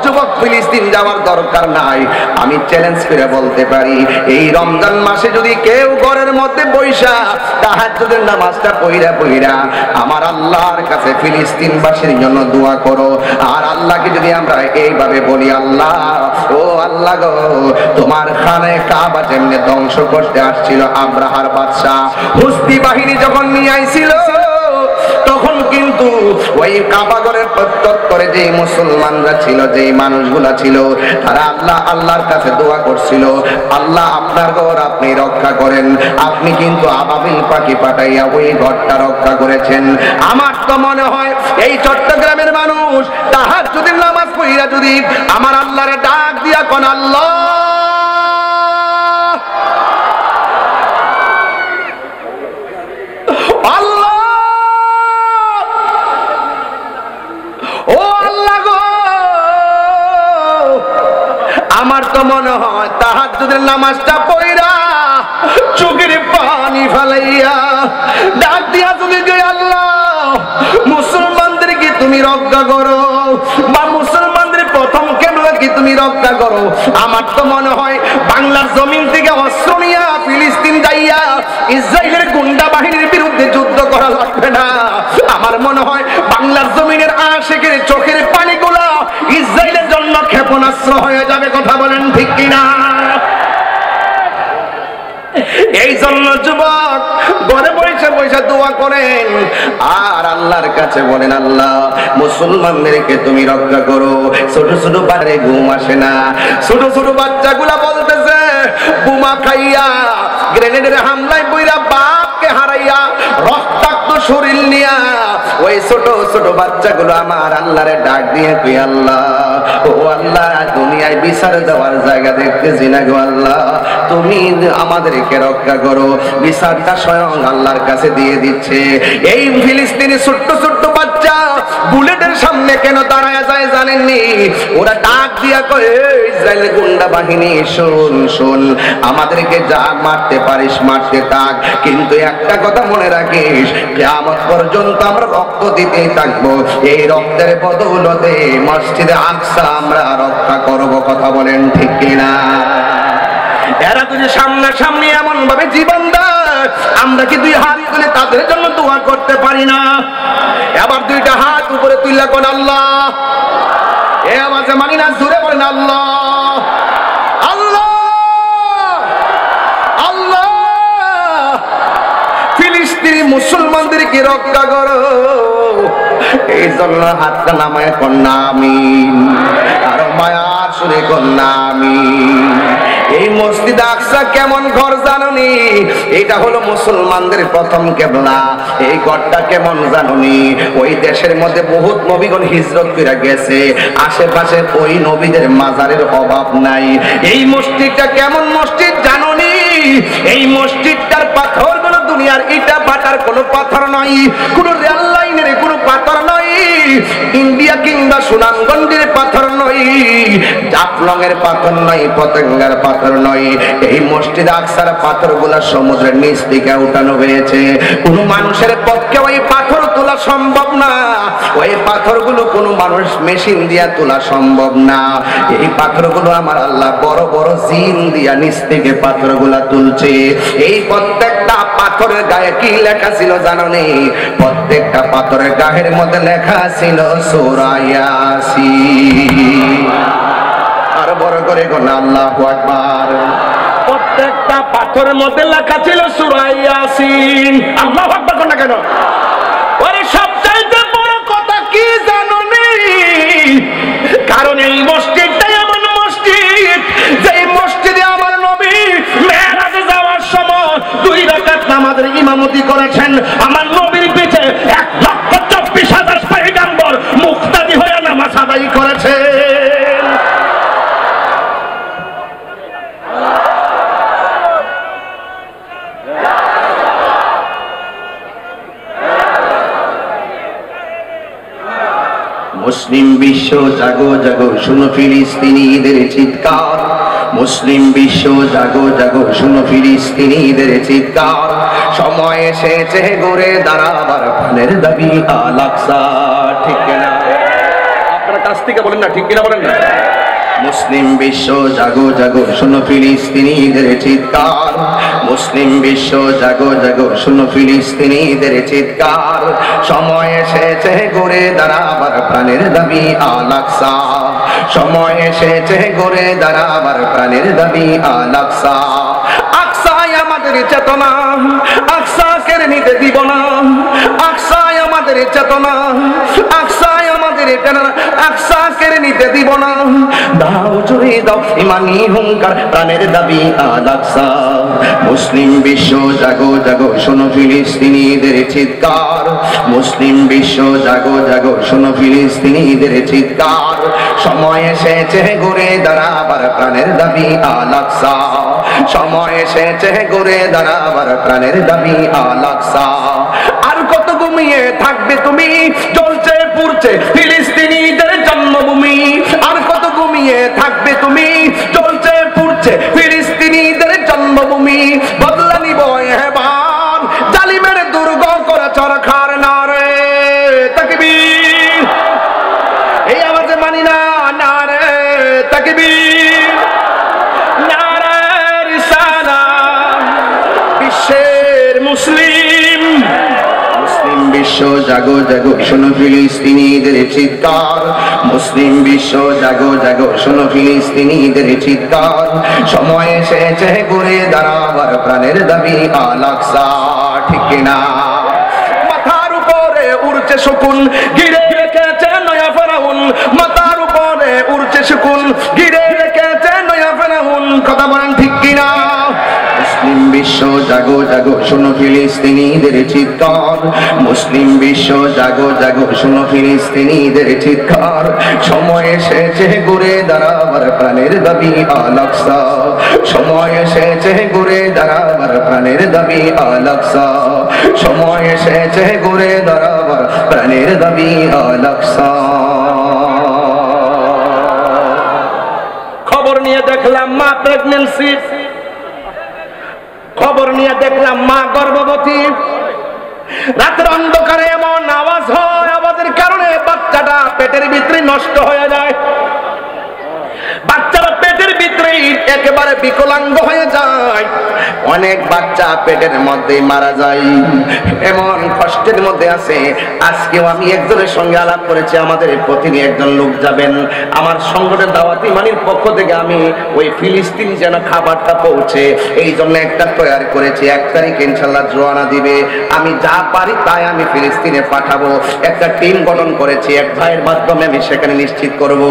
যুবক, ফিলিস্তিন যাওয়ার দরকার নাই। আমি চ্যালেঞ্জ করে বলতে পারি, এই রমজান মাসে যদি কেউ ঘরের মধ্যে বৈশা তাহাজ্জুদের নামাজটা পইরা পইরা আমার আল্লাহর কাছে ফিলিস্তিনবাসীর জন্য দোয়া করো, আর আল্লাহকে যদি আমরা এইভাবে বলি, আল্লাহ, ও আল্লাহ গো, তোমার খানে কাবা যেমনে ধ্বংস করতে আসছিল আব্রাহার বাদশা, হুসদি বাহিনী যখন নিয়ে আইছিল, তখন কিন্তু ওই কাবাগরের প্রত্যুত্তরে যে মুসলমানরা ছিল, যে মানুষগুলা ছিল, তারা আল্লাহর কাছে দোয়া করছিল, আল্লাহ আপনার ঘর আপনি রক্ষা করেন। আপনি কিন্তু আবাবিল পাখি পাঠাইয়া ওই ঘরটা রক্ষা করেছেন। আমার তো মনে হয় এই চট্টগ্রামের মানুষ তাহাজ্জুদের নামাজ পড়িয়া যদি আমার আল্লাহরে ডাক দিয়া কোন, আল্লাহ, আল্লাহ, ও আল্লাহ গো, আমার তো মনে হয় তাহাজ্জুদের নামাজটা পড়া চোখের পানি ফেলাইয়া ডাক দিয়া তুমি গে আল্লাহ মুসলমানদেরকে তুমি রক্ষা করো, বা মুসলমানদের প্রথম কেবলাকে তুমি রক্ষা করো। আমার তো মনে হয় বাংলার জমিন থেকে অস্ত্র নিয়া ফিলিস্তিন যাইয়া ইসরায়েলের গুন্ডা বাহিনীর বিরুদ্ধে যুদ্ধ করা লাগবে না। আমার মনে হয় বাংলার জমিনের আশেকের চোখের পানিগুলা ইসরায়েলের জন্য ক্ষেপণাস্ত্র হয়ে যাবে। কথা বলেন ঠিক কিনা? এই জন্য যুবক ঘরে বসে বসে দোয়া করেন আর আল্লাহর কাছে বলেন, আল্লাহ মুসলমানদেরকে তুমি রক্ষা করো। ছোট ছোট বাচ্চারে ঘুম আসে না, ছোট ছোট বাচ্চাগুলা বলতেছে বোমা খাইয়া গ্রেনেডের হামলায় বইরা বাপকে হারাইয়া রক্তাক্ত শরীর নিয়া ওই ছোট ছোট বাচ্চাগুলো আমার আল্লাহরে ডাক দিয়ে কই, আল্লাহ ও আল্লাহ দুনিয়ায় বিচার দেওয়ার জায়গা দেখতেছি না গো আল্লাহ, তুমি আমাদেরকে রক্ষা করো। বিচারটা স্বয়ং আল্লাহর কাছে দিয়ে দিচ্ছে। এই ফিলিস্তিনি ছোট্ট ছোট্ট বাচ্চা বুলেটের সামনে কেন দাঁড়ায় যায় জানেননি? ওরা ডাক দিয়া কয়, ইসরায়েলের গুন্ডা বাহিনী শোন শোন, আমাদেরকে যা মারতে পারিস মারতে থাক, কিন্তু একটা কথা মনে রাখিস, কিয়ামত পর্যন্ত আমরা রক্ত দিতেই থাকবো। এই রক্তের বদৌলতে মসজিদে আকসা আমরা রক্ষা করব। কথা বলেন ঠিক কিনা? এরা যদি সামনাসামনি এমন ভাবে জীবন দেয়, আমরা কি দুই হাত তুলে তাদের জন্য দোয়া করতে পারি না? এবার দুইটা হাত উপরে তুললে কোন আল্লাহ, এ আওয়াজে মানি না, জোরে বলেন আল্লাহ আল্লাহ আল্লাহ। ফিলিস্তিনি মুসলমানদেরকে রক্ষা করো। এই জন্য হাতটা নামায় কন্যা আমিন, আরো মায়ার সুরে কন্যা আমিন। এই মসজিদ আকসা কেমন ঘর জাননি? এটা হলো মুসলমানদের প্রথম কেবলা। এই ঘরটা কেমন জাননি? ওই দেশের মধ্যে বহুত নবীগণ হিজরত করে গেছে, আশেপাশে ওই নবীদের মাজারের অভাব নাই। এই মসজিদটা কেমন মসজিদ জাননি? এই মসজিদটার পাথরগুলো দুনিয়ার ইটা ভাটার কোনো পাথর নয়, কোনো রেল লাইনের কোনো পাথর নয়, ইন্ডিয়া কিংবা সুনামগঞ্জের পাথর নয়, জাফলংয়ের পাথর নয়, পতেঙ্গার পাথর নয়। এই মসজিদ আকসার পাথরগুলো সমুদ্রের নিচ থেকে উঠানো হয়েছে। কোনো মানুষের পক্ষে ওই পাথর তোলা সম্ভব না। ওই পাথরগুলো কোনো মানুষ মেশিন দিয়া তোলা সম্ভব না। এই পাথরগুলো আমার আল্লাহ বড় বড় জিন দিয়া নিচ থেকে পাথরগুলা তুলছে। এই প্রত্যেকটা পাথরের গায়ে কি লেখা ছিল জানো নি? প্রত্যেকটা পাথরের গায়ের মধ্যে লেখা ছিল সূরা ইয়াসিন। আর বড় করে কোন আল্লাহু আকবার। প্রত্যেকটা পাথরের মধ্যে লেখা ছিল সূরা ইয়াসিন। আল্লাহু আকবার কোন না কেন? ওরে সবচাইতে বড় কথা কি জানো নি? কারণ এই মসজিদটাই এমন মসজিদ, যে মসজিদে আমার নবী মেরাজে যাওয়ার সময় 2 রাকাত নামাজের ইমামতি করেছেন। আমার নবীর পিছে 1,24,000 পয়গম্বর মুক্তাদি হয়ে নামাজ আদায় করেছেন। মুসলিম বিশ্ব জাগো জাগো শুনো ফিলিস্তিনিদের চিৎকার। মুসলিম বিশ্ব জাগো জাগো শুনো ফিলিস্তিনিদের চিৎকার। সময় এসেছে ঘুরে দাঁড়াবার প্রাণের দাবি আল আকসা। ঠিক কিনা? আপনারা কাছ থেকে বলেন না, ঠিক কিনা বলেন না? মুসলিম বিশ্ব জাগো জাগো শুনো ফিলিস্তিনিদের চিৎকার। মুসলিম বিশ্ব জাগো জাগো শুনো ফিলিস্তিনিদের চিৎকার। সময় এসেছে ঘুরে দাঁড়াবার প্রাণের দাবি আল আকসা। সময় এসেছে ঘুরে দাঁড়াবার প্রাণের দাবি আল আকসা। আকসাই আমাদের চেতনা, আকসা কেড়ে নিতে দিব না। আকসাই আমাদের চেতনা, আকসাই আমাদের আকসা কেড়ে নিতে দিব না। দাও জুড়ে দাও ইমানি হুঙ্কার, প্রাণের দাবি আল আকসা। মুসলিম বিশ্ব জাগো জাগো শোনো ফিলিস্তিনিদের চিৎকার। মুসলিম বিশ্ব জাগো জাগো শোনো ফিলিস্তিনিদের চিৎকার। সময় এসেছে ঘুরে দাঁড়াবার প্রাণের দাবি আল আকসা। সময় এসেছে ঘুরে দাঁড়াবার প্রাণের দাবি আল আকসা। আর কত ঘুমিয়ে থাকবে তুমি? চলছে পুড়ছে ফিলিস্তিনিদের জন্মভূমি। আর কত ঘুমিয়ে থাকবে তুমি? তাকবীর, নারায়ে রিসালাত। বিশ্বের মুসলিম, মুসলিম বিশ্ব জাগো জাগো শোনো ফিলিস্তিনিদের চিৎকার, মুসলিম বিশ্ব জাগো জাগো শোনো ফিলিস্তিনিদের চিৎকার। সময় এসেছে ঘুরে দাঁড়াবার প্রাণের দাবি আল আকসা, ঠিক কিনা? মাথার উপরে উড়ছে শকুন, ঘিরে রেখেছে নয়া ফেরাউন, মাথার উপরে উড়ছে শকুন, ঘিরে রেখেছে নয়া ফেরাউন। কথা বলেন ঠিক কিনা? মুসলিম বিশ্ব জাগো জাগো শোনো ফিলিস্তিনিদের চিৎকার, মুসলিম বিশ্ব জাগো জাগো শোনো ফিলিস্তিনিদের চিৎকার। সময় এসেছে ঘুরে দাঁড়াবার প্রাণের দাবি আল আকসা, সময় এসেছে ঘুরে দাঁড়াবার প্রাণের দাবি আল আকসা, সময় এসেছে ঘুরে দাঁড়াবার প্রাণের দাবি আল আকসা। খবর নিয়ে দেখলাম মা প্রেগন্যান্সি, খবর নিয়ে দেখলাম মা গর্ভবতী। রাতের অন্ধকারে এমন আওয়াজ হয়, আওয়াজের কারণে বাচ্চাটা পেটের ভিতরে নষ্ট হয়ে যায়, বাচ্চারা পেটের ভিতরে একেবারে বিকলাঙ্গ হয়ে যায়। অনেক বাচ্চা পেটের মধ্যে মারা যায়, এমন কষ্টের মধ্যে আছে। আজকেও আমি একজনের সঙ্গে আলাপ করেছি, আমাদের প্রতিদিন একজন লোক যাবেন। আমার সংগঠনের দাওয়াতি মানির পক্ষ থেকে আমি ওই ফিলিস্তিন যেন খাবারটা পৌঁছে, এই জন্য একটা তৈরি করেছি। 1 তারিখ ইনশাল্লাহ রওনা দিবে, আমি যা পারি তাই আমি ফিলিস্তিনে পাঠাবো। একটা টিম গঠন করেছি, এক ভাইয়ের মাধ্যমে আমি সেখানে নিশ্চিত করব।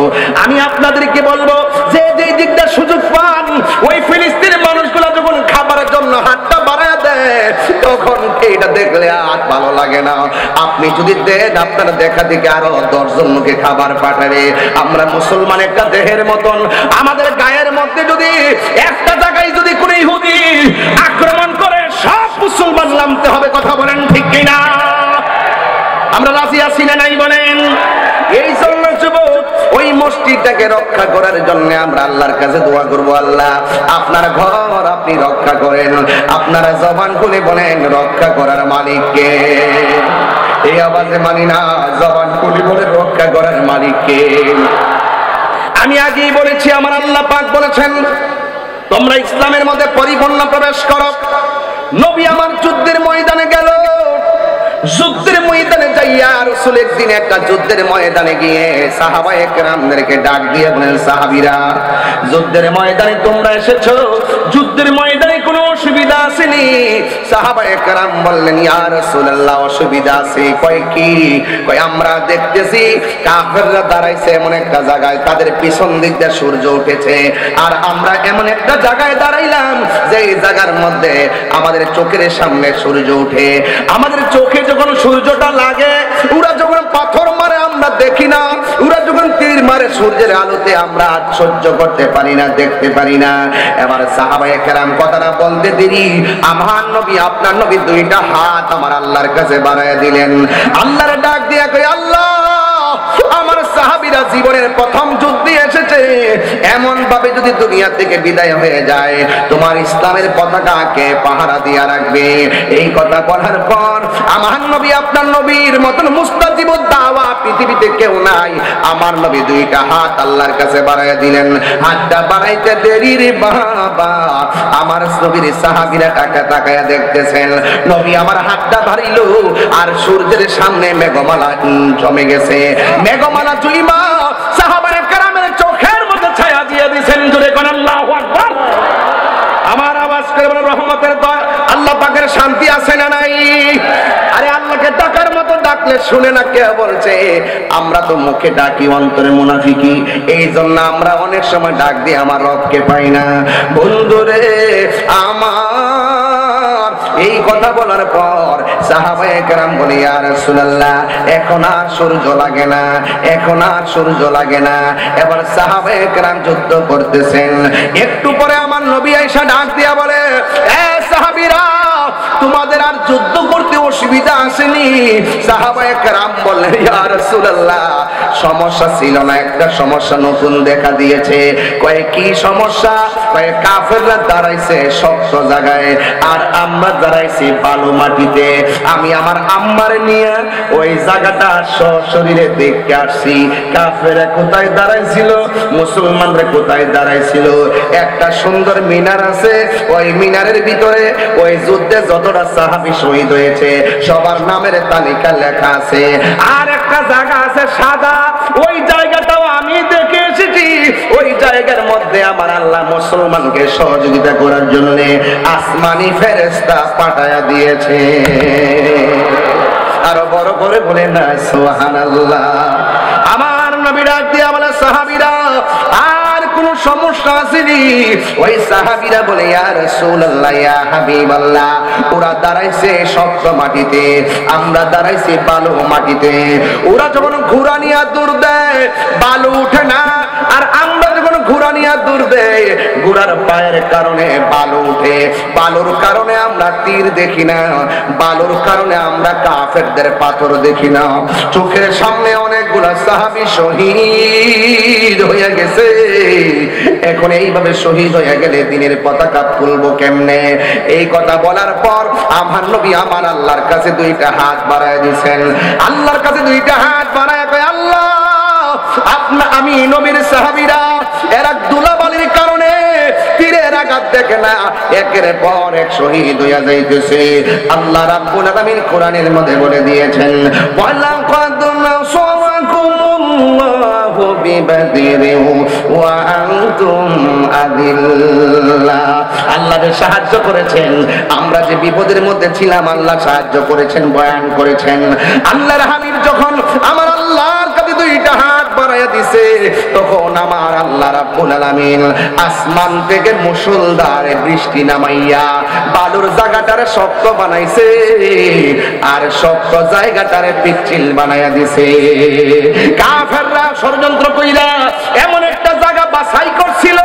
আমি আপনাদেরকে বলবো যে যে দিকটা সুযোগ পান, ওই ফিলিস্তিনের মানুষগুলো যখন খাবারের জন্য হাতটা বাড়ায় দেয়, তখন এইটা দেখলে আর ভালো লাগে না। আপনি যদি দেন, আপনারা দেখা দিকে আরো 10 জন লোকে খাবার পাঠাবে। আমরা মুসলমান একটা দেহের মতন, আমাদের গায়ের মধ্যে যদি একটা জায়গায় যদি কোনো ইহুদি আক্রমণ করে, সব মুসলমান নামতে হবে। কথা বলেন ঠিক কিনা? আমরা রাজি আছি না নাই বলেন? এই জন্য যুবক, ওই মসজিদটাকে রক্ষা করার জন্য আমরা আল্লাহর কাছে দোয়া করব, আল্লাহ আপনার ঘর আপনি রক্ষা করেন। আপনারা জবান খুলে বলেন, রক্ষা করার মালিক কে? এই আওয়াজে মানি না, জবান খুলে বলে রক্ষা করার মালিক কে? আমি আগেই বলেছি, আমার আল্লাহ পাক বলেছেন, তোমরা ইসলামের মধ্যে পরিপূর্ণ প্রবেশ করো। নবী আমার যুদ্ধের ময়দানে গেল, যুদ্ধের ময়দানে যাইয়া রাসূল একদিন একটা যুদ্ধের ময়দানে গিয়ে সাহাবায়ে কেরামদেরকে ডাক দিয়ে বলেন, সাহাবীরা, যুদ্ধের ময়দানে তোমরা এসেছো, যুদ্ধের ময়দানে কোনো অসুবিধা আসেনি? সাহাবায়ে কেরাম বললেন, ইয়া রাসূলুল্লাহ, অসুবিধা আছে। কয় কি? কয় আমরা দেখতেছি কাফেররা দাঁড়াইছে এমন একটা জায়গায়, তাদের পিছন দিক দিয়ে সূর্য উঠেছে, আর আমরা এমন একটা জায়গায় দাঁড়াইলাম যে এই জায়গার মধ্যে আমাদের চোখের সামনে সূর্য উঠে। আমাদের চোখে যখন সূর্যটা লাগে, ওরা যখন পাথর মারে আমরা দেখি না, ওরা যখন তীর মারে সূর্যের আলোতে আমরা সহ্য করতে পারি না, দেখতে পারি না। এবার সাহাবায়ে কেরাম কথাটা বলতে দেরি, আমার নবী আপনার নবী 2টা হাত আমার আল্লাহর কাছে বাড়ায় দিলেন। আল্লাহর ডাক দিয়ে কই, আল্লাহ, আমার সাহাবীরা জীবনের প্রথম যুদ্ধে এসেছে, এমন ভাবে যদি দুনিয়া থেকে বিদায় হয়ে যায়, তোমার ইসলামের পতাকাকে পাহারা দিয়ে রাখবে। এই কথা বলার পর আমার নবী আপনার নবীর মতন মুস্তাজিবুদ দাওয়া পৃথিবীতে কেউ নাই। আমার নবী 2টা হাত আল্লাহর কাছে বাড়াইয়া দিলেন। হাতটা বাড়াইতে দেরি রে বাবা, আমার নবীর সাহাবীরা তাকায়া দেখতেছেন, নবী আমার হাতটা বাড়াইলো আর সূর্যের সামনে মেঘমালা জমে গেছে। মেঘমালা জুইমা সাহাবায়ে কেরামের চোখের মধ্যে ছায়া দিয়ে দিয়েছেন। জোরে কোন আল্লাহু আকবার। আমার আওয়াজ করে বলেন, রহমতের দয়া, আল্লাহ পাকের শান্তি আছে না নাই? আরে আল্লাহকে ডাকার মতো ডাকলে শুনে না, কে বলছে? আমরা তো মুখে ডাকি, অন্তরে মুনাফিকি। এই জন্য আমরা অনেক সময় ডাক দিয়ে আমার রবকে পাই না। বন্ধুরে আমার, এই কথা বলার পর সাহাবায়ে কেরাম বলে, ইয়া রাসূলুল্লাহ, এখন আর সূর্য লাগে না, এখন আর সূর্য লাগে না। এবার সাহাবায়ে কেরাম যুদ্ধ করতেছেন। একটু পরে আমার নবী আয়েশা ডাক দিয়া বলে, এ সাহাবীরা, তোমাদের আর যুদ্ধ করতে অসুবিধা আসেনি? সাহাবায়ে কেরাম বললেন, ইয়া রাসূলুল্লাহ, সমস্যা ছিল না, একটা সমস্যা নতুন দেখা দিয়েছে। কয়ে কি সমস্যা? কয়ে কাফেররা দাঁড়াইছে শক্ত জায়গায় আর আমরা দাঁড়াইছি বালু মাটিতে। আমি আমার আম্মারে নিয়ে ওই জায়গাটা সশরীরে দেখতে আসছি। কাফেররা কোথায় দাঁড়াইছিল, মুসলমানরা কোথায় দাঁড়াইছিল। একটা সুন্দর মিনার আছে, ওই মিনারের ভিতরে ওই যুদ্ধে যতটা সাহাবী শহীদ হয়েছে সবার নামের তালিকা লেখা আছে। আর একটা জায়গা আছে সাদা, ওই জায়গাটাও আমি দেখে এসেছি। ওই জায়গার মধ্যে আমার আল্লাহ মুসলমানকে সহযোগিতা করার জন্য আসমানি ফেরেশতা পাঠায়া দিয়েছে। আরো বড় করে বলে না সুবহানাল্লাহ। আমার নবী ডাক দিয়ে বলে, সাহাবীরা আর কোন সমস্যা আসেনি? ওই সাহাবীরা বলে, ইয়া রাসূলুল্লাহ, ইয়া হাবিবাল্লাহ, ওরা দাঁড়াইছে শক্ত মাটিতে, আমরা দাঁড়াইছি বালু মাটিতে। ওরা যখন ঘোড়া নিয়ে দৌড় দেয় বালু উঠে না, আর আমরা যখন ঘোড়া নিয়ে দৌড় দেয় ঘোড়ার পায়ের কারণে বালু উঠে। বালুর কারণে আমরা তীর দেখি না, বালুর কারণে আমরা কাফেরদের পাথর দেখি না। চোখের সামনে অনেকগুলা সাহাবী শহীদ হয়ে গেছে। এখন এইভাবে শহীদ হয়ে গেলে দিনের পতাকা তুলবো কেমনে? এই কথা বলার পর আমার নবী আমার আল্লাহর কাছে দুইটা হাত বাড়ায় দিয়েছেন। আল্লাহর কাছে দুইটা হাত বাড়ায় কয়, আল্লাহ, আমি নবীর সাহাবীরা এরা দুলাবালির কারণে তীরের আঘাত দেখে না, একের পর এক শহীদ হইয়া যাইতেছে। আল্লাহ রাব্বুল আলামিন কোরআনের মধ্যে বলে দিয়েছেন, ওয়ালাকাদ নাসারাকুমুল্লাহু বিবাদরিন ওয়া আনতুম আদিল্লাহ। আল্লাহ সাহায্য করেছেন, আমরা যে বিপদের মধ্যে ছিলাম আল্লাহ সাহায্য করেছেন, বয়ান করেছেন। আল্লাহর হাবিব যখন আমার আল্লাহর কাছে দুইটা হাত বাড়াইয়া দিছে, তখন আমার আল্লাহ রাব্বুল আলামিন আসমান থেকে মুষলধারে বৃষ্টি নামাইয়া বালুর জায়গাটারে শক্ত বানাইছে আর শক্ত জায়গাটারে পিচ্ছিল বানাইয়া দিছে। কাফেররা ষড়যন্ত্র কইরা এমন একটা জায়গা বাছাই করছিল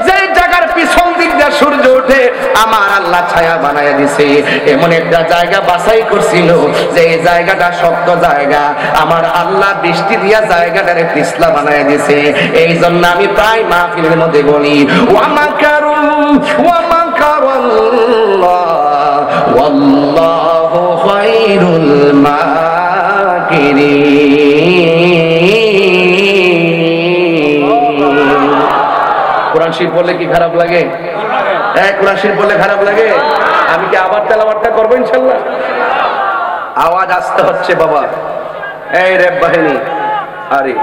যে জায়গার পিছন দিক দিয়ে সূর্য ওঠে, আমার আল্লাহ ছায়া বানাইয়া দিছে। এমন একটা জায়গা বাছাই করছিল যে এই জায়গাটা শক্ত জায়গা, আমার আল্লাহ বৃষ্টি দিয়া জায়গাটারে পিছলা বানাইয়া দিছে। এই জন্য আমি প্রায় মাহফিলের মধ্যে বলি, ওয়া মাকারু ওয়া মাকারাল্লাহ ওয়াল্লাহু খায়রুল মাকিরিন। কোরআন শরীফ বললে কি খারাপ লাগে? হ্যাঁ, কোরআন শরীফ বললে খারাপ লাগে? আমি কি আবার তেলাওয়াতটা করবো ইনশাআল্লাহ? আওয়াজ আসতে হচ্ছে বাবা। এই রেব বাহিনী, আরে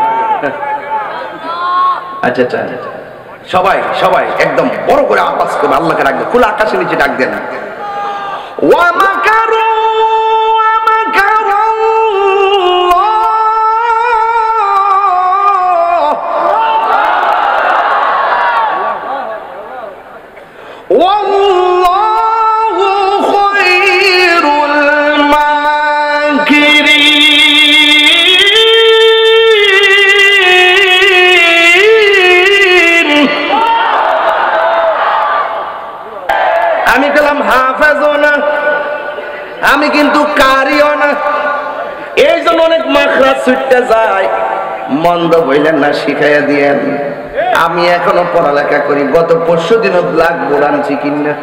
আচ্ছা আচ্ছা, সবাই সবাই একদম বড় করে আওয়াজ করবে, আল্লাহকে ডাকবে, খোলা আকাশের নিচে ডাক দেন। ওয়া মাকারু ওয়া মাকারাল্লাহ ওয়াল্লাহু খায়রুল মাকিরিন। আমি গেলাম হাফেজও না, আমি কিন্তু কারিও না, এই জন্য অনেক মাখরাজ ছুটতে যায়। মন্দ বইলেন না, শিখাইয়া দিয়েন। আমি এখনো পড়ালেখা করি, গত পরশু দিনও ব্ল্যাক বোর্ড আনছি কিনা,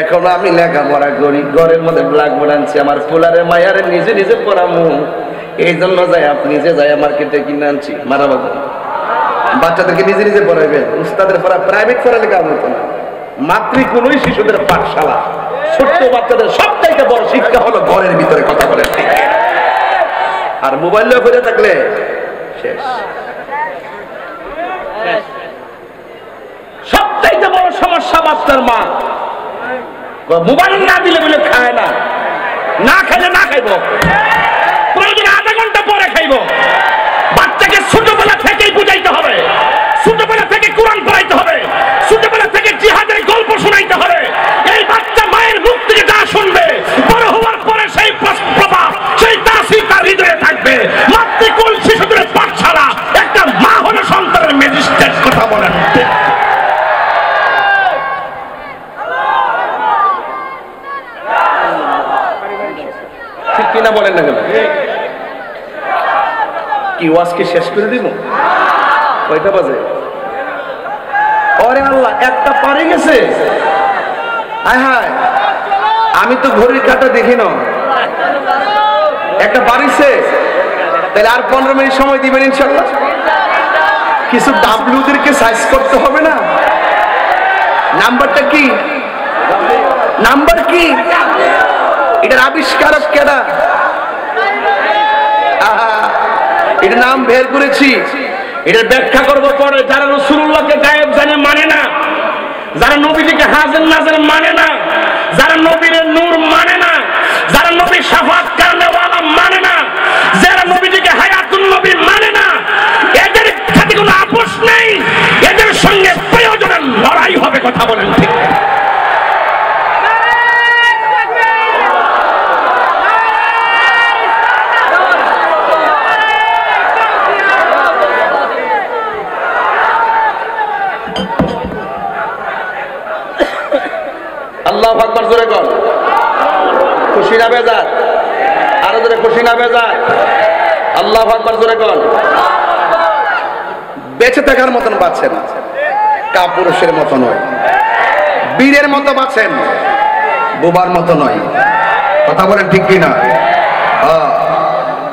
এখনো আমি লেখাপড়া করি, ঘরের মধ্যে ব্ল্যাক বোর্ড আনছি। আমার ফুলারে মায়ারে নিজে নিজে পড়ামু, এই জন্য যাই আপনি যে যাই মার্কেটে কিনে আনছি। মারা বাবু, বাচ্চাদেরকে নিজে নিজে পড়াইবেন, উস্তাদের পড়া প্রাইভেট পড়ালেখার মতো না, মাতৃকুলই শিশুদের পাঠশালা। ছোট্ট বাচ্চাদের সবচাইতে বড় শিক্ষা হলো ঘরের ভিতরে কথা বলে। আর মোবাইল ফিরে থাকলে শেষ। সবচাইতে বড় সমস্যা বাচ্চার মা মোবাইল না দিলে বলে খায় না, না খাইলে না খাইব, প্রয়োজন আধা ঘন্টা পরে খাইব। বাচ্চাকে ছোটবেলা থেকেই বুঝাইতে হবে, ছোটবেলা থেকে কোরআন পড়াইতে হবে, ছোটবেলা থেকে জিহাদের গল্প শোনাইতে হবে। এই বাচ্চা মায়ের মুখ থেকে যা শুনবে বড় হওয়ার পরে সেই প্রভাব, সেই তাসির তার হৃদয়ে থাকবে। মাতৃকুল শিশুদের পাঠশালা, একটা মা হলো সন্তানের ম্যাজিস্ট্রেট। কথা বলেন ঠিক কিনা? বলেন না কেন? কি ওয়াজ কি শেষ করে দিব? কয়টা বাজে? ওরে আল্লাহ, একটা পারে গেছে। হায় হায়, আমি তো ঘড়ির কাঁটা দেখি না। একটা বাড়িছে, তাহলে আর 15 মিনিট সময় দিবেন ইনশাল্লাহ। কিছু ডাব্লিউদেরকে সাইজ করতে হবে না? নাম্বারটা কি? নাম্বার কি? এটার আবিষ্কারক কেডা? এটা নাম বের করেছি, এটার ব্যাখ্যা করব পরে। যারা রাসূলুল্লাহকে গায়েব জানে মানে না, যারা নবীজিকে হাজির নাজির মানে না, যারা নবীর নূর মানে না, যারা নবীর শাফাত করনেওয়ালা মানে না, যারা নবীজিকে হায়াতুন নবী মানে না, এদের সাথে কোনো আপোষ নেই, এদের সঙ্গে প্রয়োজনের লড়াই হবে। কথা বলেন ঠিক? আল্লাহু আকবার জোরে কর। খুশি না বেজার? আরো জোরে খুশি না বেজার? আল্লাহু আকবার জোরে কর। বেঁচে থাকার মতন বাঁচেন, কাপুরুষের মতো নয়, বীরের মতো বাঁচেন, বোবার মতো নয়। কথা বলেন ঠিক কিনা?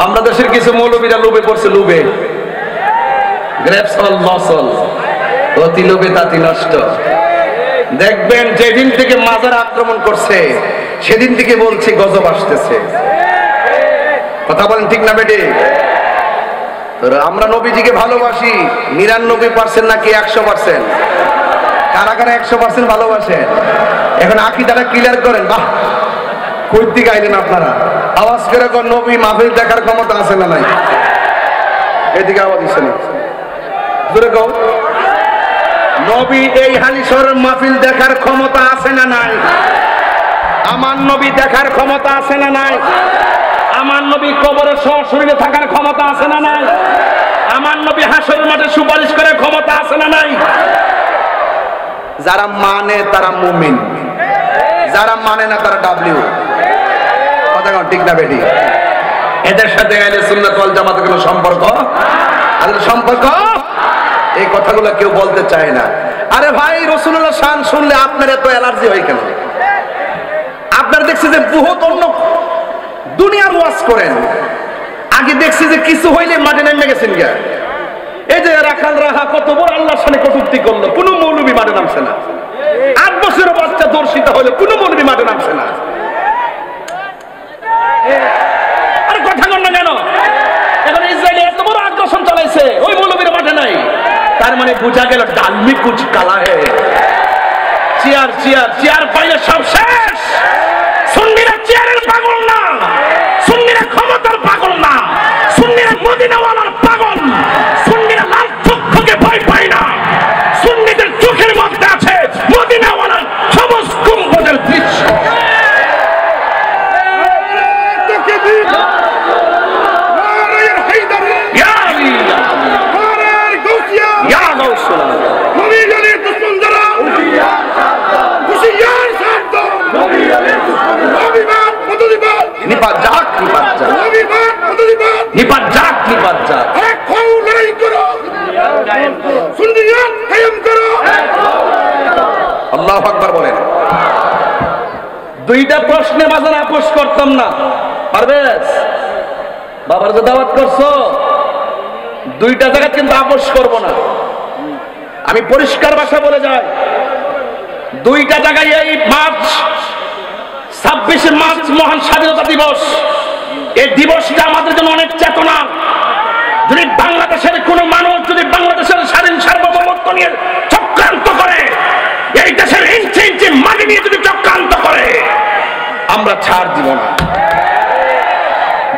আমরা দেশের কিছু মৌলবীরা লোভে পড়ছে, লোভে গ্রেপস অল লসল, অতি লোভে তাতি নষ্ট। দেখবেন যেদিন থেকে মাজার আক্রমণ করছে সেদিন থেকে বলছি গজব আসতেছে। কথা বলেন ঠিক না বেটি? আমরা নবীজিকে ভালোবাসি 99% নাকি 100%? কারা কারা 100% ভালোবাসেন? এখন আকীদাটা ক্লিয়ার করেন। বাহ, কই থেকে আইলেন আপনারা? আওয়াজ করে কোন নবী মাহফিল দেখার ক্ষমতা আছে না নাই? এদিকে আওয়াজ দিচ্ছে না, জোরে কও। নবী এই হালিশহরের মাহফিল দেখার ক্ষমতা আছে না নাই? আমার নবী দেখার ক্ষমতা আছে না নাই? আমার নবী কবরে সশরীরে থাকার ক্ষমতা আছে না নাই? আমার নবী হাসরের মাঠে সুপারিশ করার ক্ষমতা আছে না নাই? যারা মানে তারা মুমিন, যারা মানে না তারা ডাব্লিউ। কথা কও ঠিক না বেটি? এদের সাথে আহলে সুন্নাত ওয়াল জামাতের কোনো সম্পর্ক? আর সম্পর্ক এই কথাগুলো কেউ বলতে চায় না। আরে ভাই, রাসূলুল্লাহ শান শুনলে আপনার এত অ্যালার্জি হয় কেন? আপনারা দেখছি যে বহুত অন্য দুনিয়ার ওয়াজ করেন, আগে দেখছি যে কিছু হইলে মাঠে নেমে গেছেন গিয়া। এই যে রাখাল রাহা কত বড় আল্লাহর সামনে কটূক্তি করলো, কোনো মৌলবী মাঠে নামছে না। 8 বছরের বাচ্চা দর্শিতা হলে কোনো মৌলবী মাঠে নামছে না। আরে কথা কন না কেন? এখন ইসরায়েল এত বড় আগ্রাসন চালাইছে, ওই মৌলবীর মাঠে নাই। তার মানে বোঝা গেল ডালমি কুচ কালা হে। চেয়ার চেয়ার চেয়ার পাইলে সব শেষ। সুন্নিরা চেয়ারের পাগল না, সুন্নিরা ক্ষমতার পাগল না, সুন্নিরা মদিনাওয়ালার পাগল, সুন্নিরা লাল চক্ষুকে ভয় পায় না, সুন্নিদের চোখের মধ্যে আছে মদিনাওয়ালার সবুজ গম্বুজের দৃশ্য। আল্লাহু আকবার বলেন। দুইটা প্রশ্নে বাজার আপোষ করতাম না। পারবেশ বাবার যে দাওয়াত করছো, দুইটা জায়গা কিন্তু আপোষ করব না। আমি পরিষ্কার ভাষা বলে যাই, দুইটা জায়গায় এই মার্চ 26 মার্চ মহান স্বাধীনতা দিবস, এই দিবসটা আমাদের জন্য অনেক চেতনা। যদি বাংলাদেশের কোন মানুষ যদি বাংলাদেশের স্বাধীন সার্বভৌমত্ব নিয়ে চক্রান্ত করে, এই দেশের ইঞ্চি ইঞ্চি মাটি নিয়ে যদি চক্রান্ত করে, আমরা ছাড় দিব না।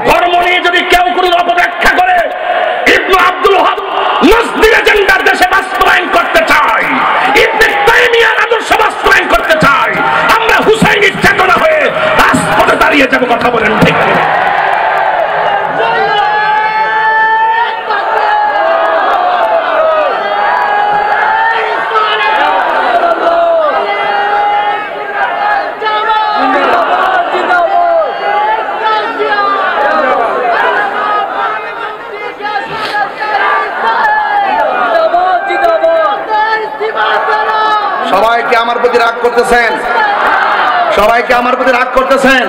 ধর্ম নিয়ে যদি কেউ কোনো অপব্যাখ্যা করে, ইবনে আব্দুল ওয়াহাব নজদি এজেন্ডার দেশে বাস্তবায়ন করতে চায়, ইবনে তাইমিয়ার আদর্শ বাস্তবায়ন করতে চায়, আমরা হুসাইনির চেতনা হয়ে রাজপথে দাঁড়িয়ে যাব। কথা বলেন ঠিক কিনা? কি আমার প্রতি রাগ করতেছেন? সবাই কি আমার প্রতি রাগ করতেছেন?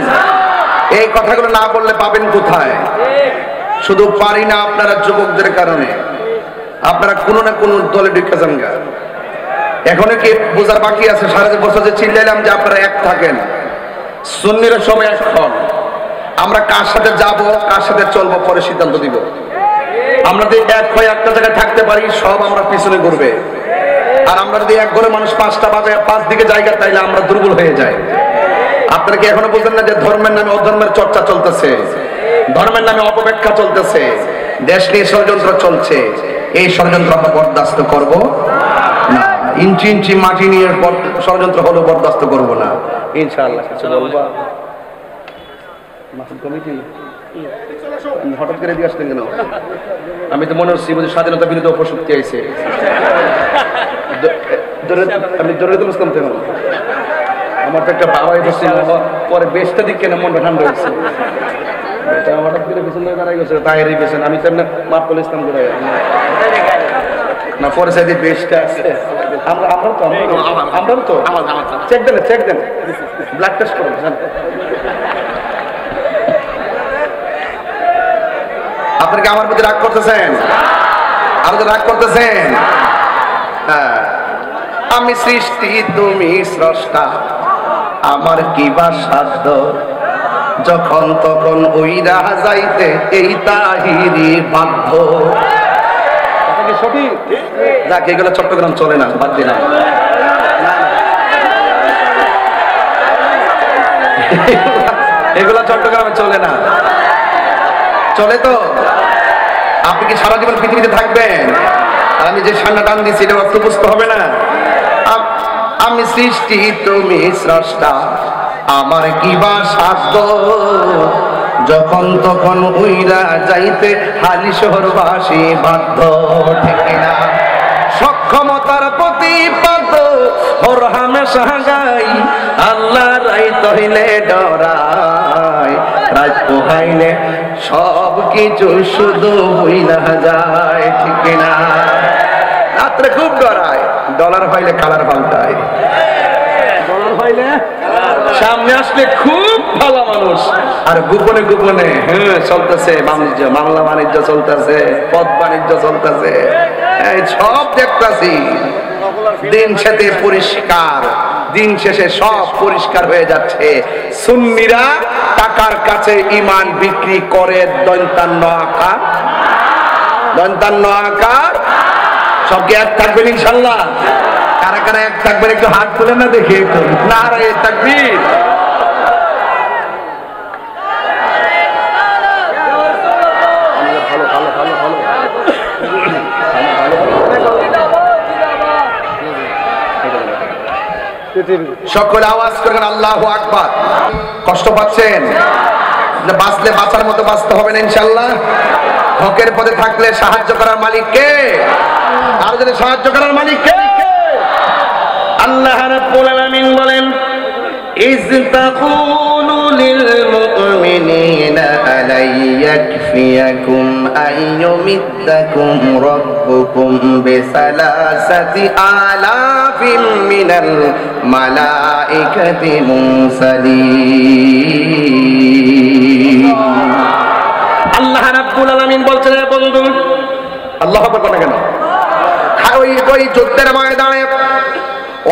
এই কথাগুলো না বললে পাবেন কোথায়? শুধু পারি না আপনারা যুবকদের কারণে, আপনারা কোনো না কোনো দলে ঢুকে যান গা। এখনো কি বোঝার বাকি আছে? সারা বছর যে চিল্লাইলাম যে আপনারা এক থাকেন, সুন্নিরা সবাই এক হন। আমরা কার সাথে যাব, কার সাথে চলবো পরে সিদ্ধান্ত দিব। আমরা যদি এক হয়ে একটা জায়গায় থাকতে পারি, সব আমরা পিছনে ঘুরবে। আর আমরা যদি এক ঘরে মানুষ পাঁচটা বাজে পাঁচ দিকে জায়গা, তাইলে আমরা দুর্বল হয়ে যাই। আপনারা কি এখনো বুঝেন না যে ধর্মের নামে অধর্মের চর্চা চলতেছে, ধর্মের নামে অপব্যাখ্যা চলতেছে, দেশ নিয়ে ষড়যন্ত্র চলছে? এই ষড়যন্ত্র আমরা বরদাস্ত করব না। ইঞ্চি ইঞ্চি মাটি নিয়ে ষড়যন্ত্র হলেও বরদাস্ত করব না ইনশাআল্লাহ। কিছু বলবা? হঠাৎ করে দিয়ে আসতেন কেন? আমি তো মনে হচ্ছি স্বাধীনতা বিরোধী অপশক্তি আইছে। আমি দৌড়ে তুলতাম তো, আমার তো একটা বাবাই বসছিল, পরে বেশটা দিক কেন মনটা ঠান্ডা হয়েছে। হঠাৎ করে পেছন থেকে দাঁড়াই গেছে, তাহেরই পেছন। আমি তো এমনি মাফ করে ইসলাম করে না, পরে সাইডে বেশটা আছে। আমরা তো চেক দেন, ব্লাড টেস্ট করুন। আপনারা কি আমার প্রতি রাগ করতেছেন? আপনারা রাগ করতেছেন? হ্যাঁ, আমি সৃষ্টি তুমি স্রষ্টা, আমার কি বা সাধ্য, যখন তখন উইরা যাইতে এই তাহিরি বাধ্য। সঠিক? যাক, এগুলো চট্টগ্রাম চলে না, বাদ দিলাম। এগুলো চট্টগ্রামে চলে না। চলে তো? আপনি কি সারা জীবন পৃথিবীতে থাকবেন? আর আমি যে সান্না টান দিচ্ছি এটা অর্থ বুঝতে হবে না? আমি সৃষ্টি তুমি স্রষ্টা, আমার কি বা সাধ্য, যখন তখন উইরা যাইতে হালি শহরবাসী বাধ্য। ঠিক না? সক্ষমতার প্রতিপাদ ওর হামেশা গাই, আল্লাহ রাই তহিলে ডরাই, রাত পোহাইলে সব কিছু শুধু হইলা যায়। ঠিক না? রাত্রে খুব ডরায়, ডলার হইলে কালার পাল্টায়, ডলার হইলে সামনে আসলে খুব ভালো মানুষ, আর গোপনে গোপনে চলতেছে বাণিজ্য, বাংলা বাণিজ্য চলতেছে, পথ বাণিজ্য চলতেছে, সব দেখতেছি। দিন শেষে পরিষ্কার, দিন শেষে সব পরিষ্কার হয়ে যাচ্ছে। সুন্নিরা টাকার কাছে ইমান বিক্রি করে দন্তান্ন আকার, দন্তান্ন আকার। সবকে এক থাকবেন ইনশাল্লাহ? কারা কারা এক থাকবেন একটু হাত তুলে না দেখি, একটু নারায়ে তাকবীর। সকলে আওয়াজ করেন আল্লাহু আকবার। কষ্ট পাচ্ছেন? বাঁচলে বাঁচার মতো বাঁচতে হবে না ইনশাল্লাহ। হকের পথে থাকলে সাহায্য করার মালিক কে? আর যদি সাহায্য করার মালিক কে? আল্লাহ রাব্বুল আলামিন বলেন, ইয তাকুলু লিল মুমিনিনা আলাই ইয়াকফিয়াকুম আইয়ুমিদ্দাকুম রাব্বুকুম বিসালাসাতি আলাফিন মিনাল মালাইকাতি মুরসালিন। আল্লাহ রাব্বুল আলামিন বলছেন, বন্ধু আল্লাহু আকবার কেন? ওই যুদ্ধের ময়দানে,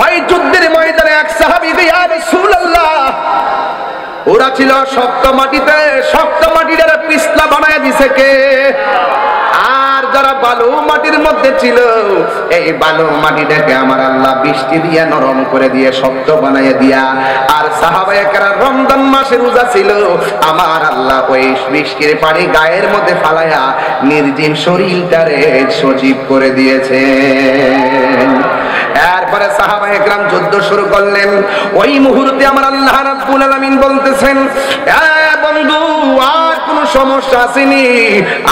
ওই যুদ্ধের ময়দানে এক সাহাবী, ইয়া রাসূলুল্লাহ, ওরা ছিল শক্ত মাটিতে, শক্ত মাটিটারে পিছলা বানায় দিছে কে? আর যারা বালু মাটির মধ্যে ছিল, এই বালু মাটিটাকে আমার আল্লাহ বৃষ্টি দিয়া নরম করে দিয়ে শক্ত বানায় দিয়া, আর সাহাবায়ে কেরাম রমজান মাসে রোজা ছিল, আমার আল্লাহ ওই বৃষ্টির পানি গায়ের মধ্যে ফালায়া নির্জীব শরীরটারে সজীব করে দিয়েছেন। এরপরে সাহাবায়ে কেরাম যুদ্ধ শুরু করলেন। ওই মুহূর্তে আমার আল্লাহ রাব্বুল আলামিন বলতেছেন, বন্ধু আর কোন সমস্যা আসেনি?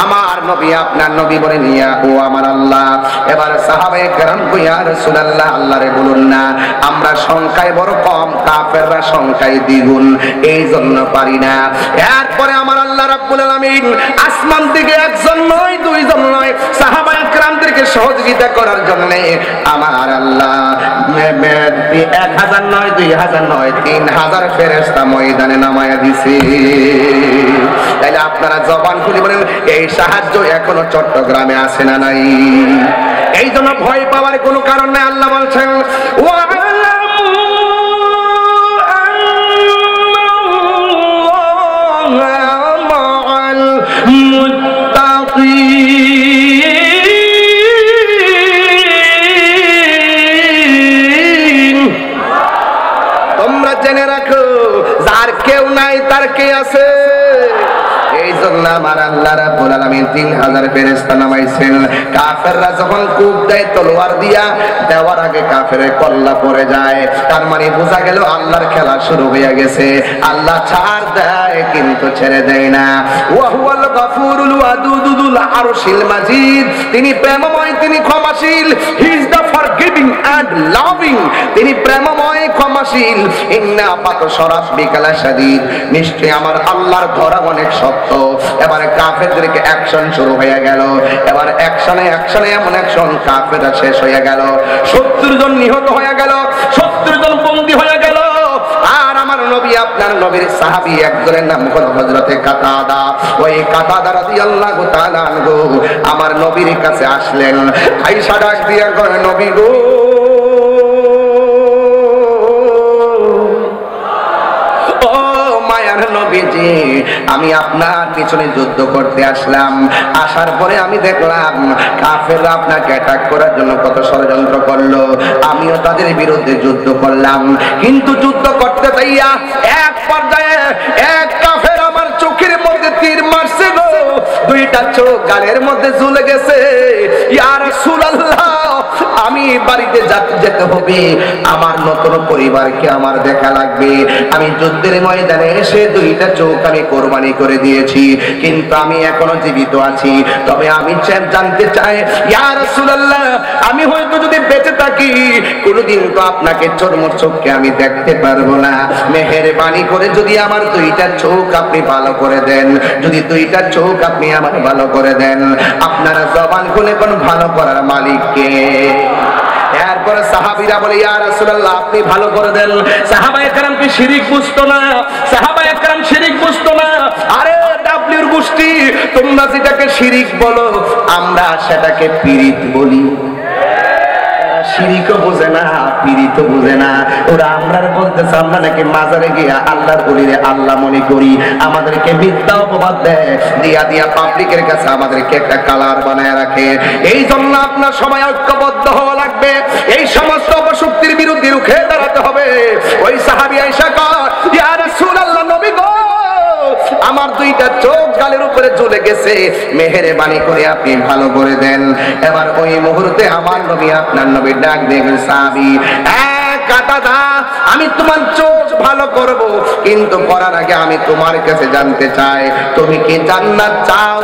আমার নবী, আপনার নবী বলেন, ইয়া ও আমার আল্লাহ। এবার সাহাবায়ে কেরাম কই, ইয়া রাসূলুল্লাহ, আল্লাহরে বলুন না, আমরা সংখ্যায় বড় কম, কাফেররা সংখ্যায় দ্বিগুণ, এই জন্য পারি না। এরপরে আমার আল্লাহ রাব্বুল আলামিন আসমান থেকে একজন নয়, দুইজন নয়, সাহাবায়ে কেরামদের আমাদেরকে সহযোগিতা করার জন্য আমার আল্লাহ 1000 নয় 2000 নয় 3000 ফেরেশতা ময়দানে নামায়া দিছে। তাহলে আপনারা জবান খুলে বলেন এই সাহায্য এখনো চট্টগ্রামে আসে না নাই? এই জন্য ভয় পাওয়ার কোনো কারণ নাই। আল্লাহ বলছেন তোমরা জেনে রাখো যার কেউ নাই তার কে আছে। এই জন্য আমার আল্লাহ রাব্বুল আলামিন 3000 ফেরেশতা নামাইছেন। কাফেররা যখন কূপ দেয় তলোয়ার দিয়া, দেওয়ার আগে কাফেরের কল্লা পড়ে যায়। তার মানে বোঝা গেল আল্লাহর খেলা শুরু হয়ে গেছে। আল্লাহ ছাড় দেয় কিন্তু ছেড়ে দেয় না। ওয়া হুয়াল গাফুরুল ওয়াদুদুল আরশিল মাজিদ, তিনি প্রেমময়, তিনি ক্ষমাশীল। He is the forgiving and loving, তিনি প্রেমময় ক্ষমাশীল। ইন্না বাতশা রাব্বিকা লাশাদীদ, নিশ্চয় আমার আল্লাহর ধরা অনেক শক্ত। এবারে কাফেরদেরকে অ্যাকশন শুরু হয়ে গেল। এবার অ্যাকশনে এমন অ্যাকশন, কাফেররা শেষ হয়ে গেল, 70 জন নিহত হয়ে গেল, 70 জন বন্দী হয়ে গেল। আর আমার নবী, আপনার নবীর সাহাবী একজনের নাম হলো হযরতে কাতাদা। ওই কাতাদা রাদিয়াল্লাহু তাআলা আনহু আমার নবীর কাছে আসলেন। আয়েশা ডাক দিয়া কয়, নবী গো, নবীজি, আমি আপনার পিছনে যুদ্ধ করতে আসলাম। আসার পরে আমি দেখলাম কাফেররা আপনাকে অ্যাটাক করার জন্য কত ষড়যন্ত্র করলো। আমিও তাদের বিরুদ্ধে যুদ্ধ করলাম, কিন্তু যুদ্ধ করতে যাইয়া এক পর্যায়ে এক কাফের আমার চোখের মধ্যে তীর মারছে গো। 2টা চোখ গালের মধ্যে ঝুলে গেছে। ইয়া রাসূলুল্লাহ, আমি বাড়িতে যেতে হবে, আমার নতুন পরিবারকে আমার দেখা লাগবে। আমি যুদ্ধের ময়দানে এসে 2টা চোখ আমি কোরবানি করে দিয়েছি, কিন্তু আমি এখনো জীবিত আছি। তবে আমি জানতে চাই ইয়া রাসূলুল্লাহ, আমি হয়তো যদি বেঁচে থাকি কোনদিন তো আপনাকে চোখকে আমি দেখতে পারবো না। মেহেরবানি করে যদি আমার 2টা চোখ আপনি ভালো করে দেন, যদি 2টা চোখ আপনি আমার ভালো করে দেন। আপনারা জবান খুলে কোন ভালো করার মালিক কে? এরপরে সাহাবীরা বলে, ইয়া রাসূলুল্লাহ, আপনি ভালো করে দেন। সাহাবায়ে কেরাম কি শিরিক বুঝতো না? সাহাবায়ে কেরাম শিরিক বুঝতো না? আরে ডাব্লিউর গোষ্ঠী, তোমরা যেটাকে শিরিক বলো আমরা সেটাকে পীড়িত বলি। শিরিকও বোঝে না, পীড়িতও বোঝে না। ওরা আমরা বলতেছে আমরা নাকি মাজারে গিয়া আল্লাহর ওলিরে আল্লাহ মনে করি। আমাদেরকে মিথ্যা অপবাদ দেয়, দিয়া পাবলিকের কাছে আমাদেরকে একটা কালার বানায় রাখে। এই জন্য আপনার সবাই ঐক্যবদ্ধ হওয়া লাগবে। এই সমস্ত অপশক্তির বিরুদ্ধে রুখে দাঁড়াতে হবে। ওই সাহাবী আয়েশা কয়, ইয়া রাসূলুল্লাহ, নবী গো, আমার 2টা চোখ গালের উপরে ঝুলে গেছে, মেহেরবানি করে আপনি ভালো করে দেন। এবার ওই মুহূর্তে আমার নবী, আপনার নবী ডাক দিয়ে সাহাবী, কাতাদা, আমি তোমার চোখ ভালো করব, কিন্তু করার আগে আমি তোমার কাছে জানতে চাই তুমি কি জান্নাত চাও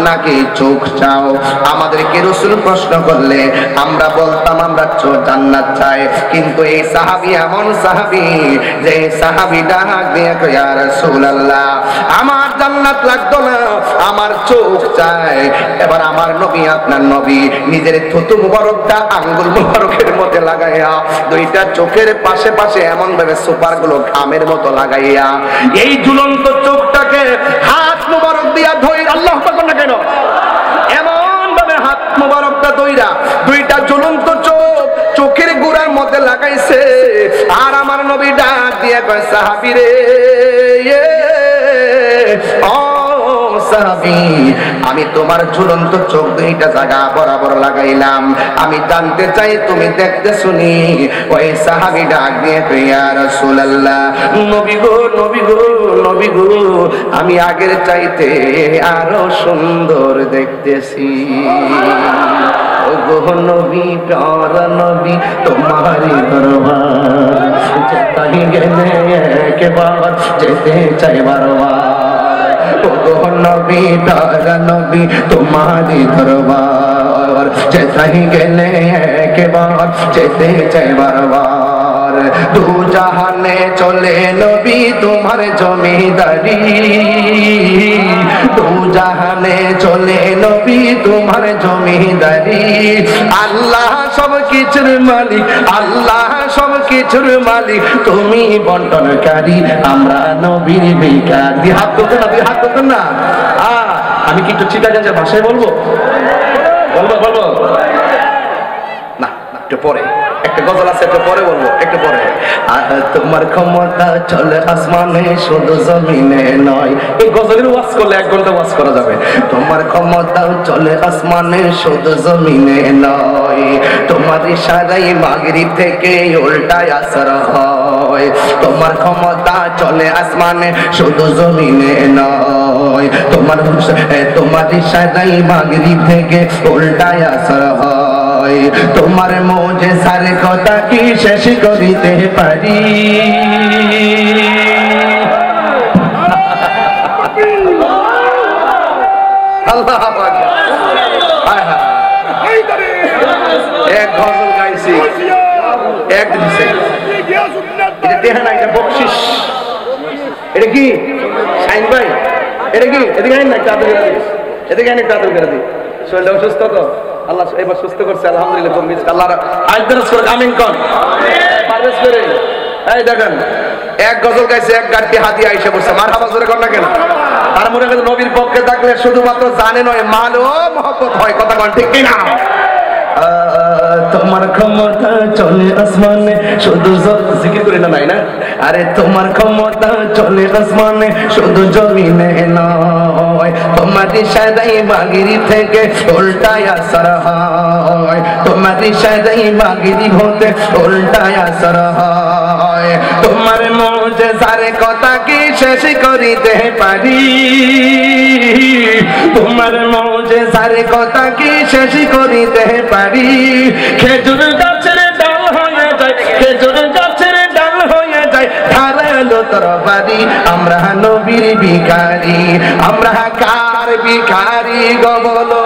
নাকি চোখ চাও? আমাদেরকে রাসূল প্রশ্ন করলে আমরা বলতাম আমরা জান্নাত চাই, কিন্তু এই সাহাবী এমন সাহাবী যে সাহাবী ডাক দিয়ে কয়, ইয়া রাসূলুল্লাহ, আমার জান্নাত লাগতো না, আমার চোখ চাই। এবার আমার নবী, আপনার নবী নিজের থুতু মুবারকটা আঙ্গুল মুবারকের মধ্যে লাগাইয়া 2টা চোখের পাশে পাশে এমন ভাবে সুপার গুলো ঘামের মতো লাগাইয়া এই ঝুলন্ত চোখটাকে হাত মুবারক দিয়া ধরে, আল্লাহ পাক না কেন, এমন ভাবে হাত মুবারকটা ধইরা 2টা ঝুলন্ত চোখের গোড়ার মধ্যে লাগাইছে। আর আমার নবী ডাক দিয়ে কয়, সাহাবী রে, সাহাবী, আমি তোমার ঝুলন্ত চোখ 2টা জায়গা বরাবর লাগাইলাম, আমি জানতে চাই তুমি দেখতে শুনি। ওই সাহাবী ডাক দিয়ে কয়, ইয়া রাসূলুল্লাহ, নবী গো, নবী গো, নবী গো, আমি আগের চাইতে আরো সুন্দর দেখতেছি। ও গো নবী, প্যারা নবী, তোমারই দরবার যেতে গেলে একবার যেতে চাই বারবার। ও গো নবী, প্যারা নবী, তোমারই দরবার যেতে গেলে একবার যেতে চাই বারবার। 2 জাহানে চলে নবী তোমার জমিদারি, 2 জাহানে চলে বলে নবী তোমার জমিদারি। আল্লাহ সব কিছুর মালিক, আল্লাহ সব কিছুর মালিক, তুমি বন্টনকারী, আমরা নবীর ভিখারি। হাত তুলতেন না, হাত তুলতেন না। আমি কি একটু চিটাগাঙ্গের ভাষায় বলবো? বলবো না, একটু পরে একটা গজল আছে, একটু পরে বলবো, একটু পরে। তোমার ক্ষমতা চলে আসমানে শুধু জমিনে নয়। এই গজলের ওয়াজ করলে 1 ঘন্টা ওয়াজ করা যাবে। তোমার ক্ষমতা চলে আসমানে শুধু জমিনে নয়, তোমার ইশারায় মাগরিব থেকে উল্টায় আসর হয়। তোমার ক্ষমতা চলে আসমানে শুধু জমিনে নয়, তোমার ইশারায় মাগরিব থেকে উল্টায় আসর হয়। তোমার মুজিজার কথা কি শেষ করিতে পারি? আল্লাহ আকবার। এক গজল গাইছি, এক দিছে, এটা দেহা না, এটা বকশিশ। এটা কি শাইন ভাই? এটা কি? এদিকে আইন না, একটু আদর করে দিই, এদিকে আইন, একটু আদর করে দিই। শরীরটা অসুস্থ তো, আল্লাহ এবার সুস্থ করছে, আলহামদুলিল্লাহ। আল্লাহ আইদারাস করে আমিন কোন পারভেজ করে। এই দেখেন, এক গজল গাইছে, এক গাড়ি হাতি আইসা বসে, মারহাবা জোরে কর না কেন? তার মনে হয় নবীর পক্ষে থাকলে শুধুমাত্র জানে নয়, মানও মহব্বত হয়। কথা কোন ঠিক কিনা? তোমার ক্ষমতা চলে আসমানে শুধু জিকির করে না, নাই না? আরে তোমার ক্ষমতা চলে আসমানে শুধু জমিনে নয়, তোমার ইশারায় মাগরিব থেকে উল্টায় আসর হয়। তোমার ইশারায় মাগরিব হতে উল্টায় আসর হয়। তোমার মুজিজার কথা কি শেষ করিতে পারি? তোমার মুজিজার কথা কি শেষ করিতে পারি? খেজুর গাছের ডাল হয়ে যায়, খেজুর গাছের ডাল হয়ে যায়, ধারালো তরবারি। আমরা নবীর ভিখারি, আমরা কার ভিখারি গো বলো?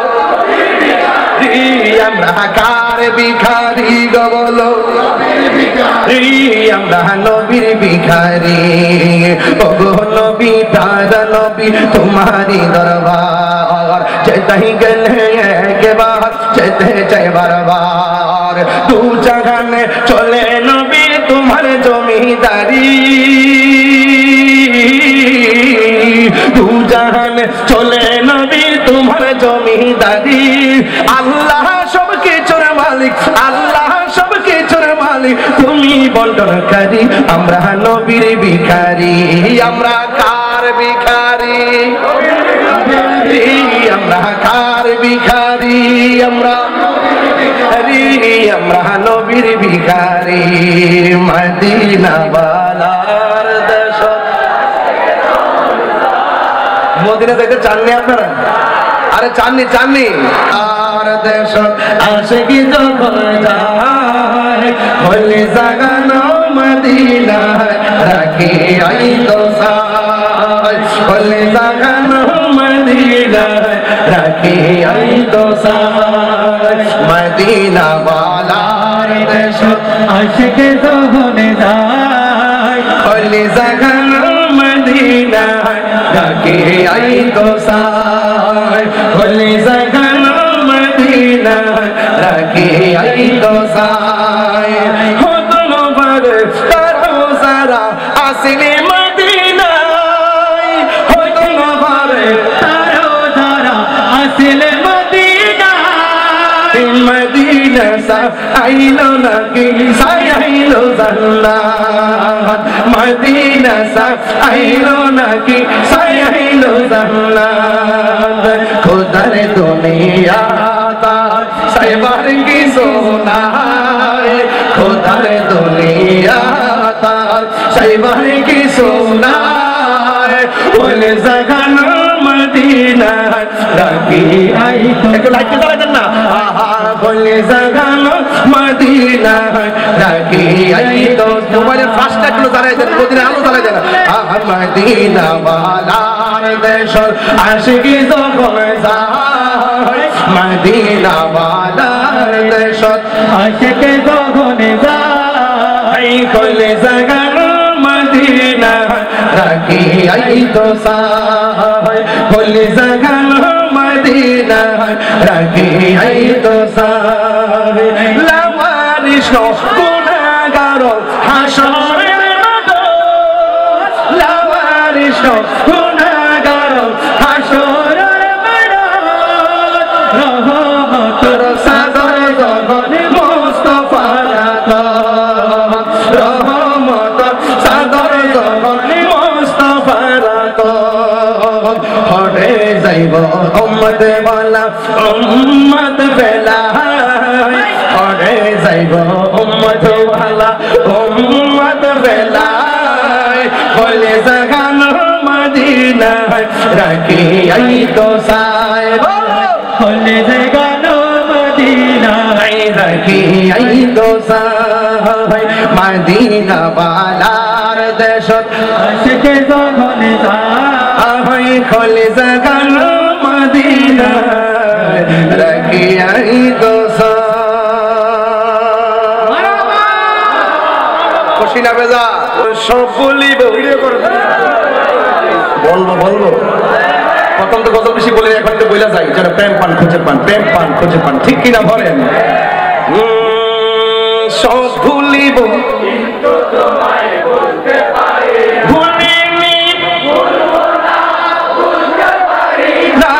আমরা কার ভিখারি গো বলো? আমরা নবীর ভিখারি। ওগো নবী, তারা নবী তোমারি দরবার, যেতাই গেলে একবার, যেতে চাই বারবার। দু জাহানে চলে নবী তোমার জমিদারি, দু জাহানে চলে নবী তোমার জমিদারি। আল্লাহ সব কিছুর মালিক, আল্লাহ সব কিছুর মালিক, তুমি বন্টনকারী, আমরা নবীর ভিখারি। আমরা কার ভিখারি? আমরা কার ভিখারি? আমরা নবীর ভিখারি। মদিনা ওয়ালার দেশ। মদিনা যেতে চাননি আপনারা? আরে চাননি, চাননি? আর দেশ আশিকি যখন যায়, বলে জাগানো মদিনা রাখি আই তো সাই, বলে জাগানো মদিনা রাখি আই তো সাই। মদিনা ওয়ালার দেশ আশিকি যখন যায়, বলে জাগানো মদিনা রাখি আই তো সাই, বলে জাগানো মদিনা রাখি আই তো সাই। হো তুনো বার তারো সারা আসলে মদিনায়, হো তুনো বার তারো সারা আসলে মদিনায়। মদিনা সা আইলো নাকি সাই আইলো জান্নাত, মদিনা সা আইলো নাকি সাই আইলো জান্নাত। খোদার দুনিয়া সাইবার কি সোনায়, খোদার দুনিয়া সাইবার কি সোনায়। বলে জাগানো মদিনা রাখি আই। একটু লাইট জ্বালাই দেন না। বলে জাগানো মদিনা রাখি আই তো। মোবাইলের ফাস্ট একটু জ্বালাই দেন, মদিনা আলো জ্বালাই দেন। মদিনা ওয়ালার দেশ আশিকি যখন যায়, মদিনা ওয়ালার দেশ আশিকি যখন যায়, কইলে জাগানো মদিনা রাখি আই তো সাই, কইলে জাগানো মদিনা রাখি আই তো সাহে লাওয়ারিশ গুনাহগার হাসরের ময়দান লাওয়ারিশ গুনাহগার হাসরের ময়দান রহমতের সাদর জগৎ মুস্তাফার রহমতের সাদর জগৎ মুস্তাফার হরে যাইব উম্মত ওয়ালা উম্মত ফেলাই হরে যাইব উম্মত ওয়ালা উম্মত ফেলাই বলে জাগান মদিনা রাখি আই তো সাহেব বলে জাগান মদিনা রাখি আই তো সাহেব মদিনা বালার দেশত আশিকে জগনে যায় খলে জাগান মদিনা রাখি আই তো খুশি না বেজা সব বলিব বলবো প্রথম তো গজল বেশি বলে এখন তো বইলা যায় যারা প্রেম পান খুঁজে পান প্রেম পান খুঁজে পান ঠিক কিনা বলেন সব ভুলিব কিন্তু তোমায় বলতে পারি ভুলিনি ভুলবো না ভুলতে পারি না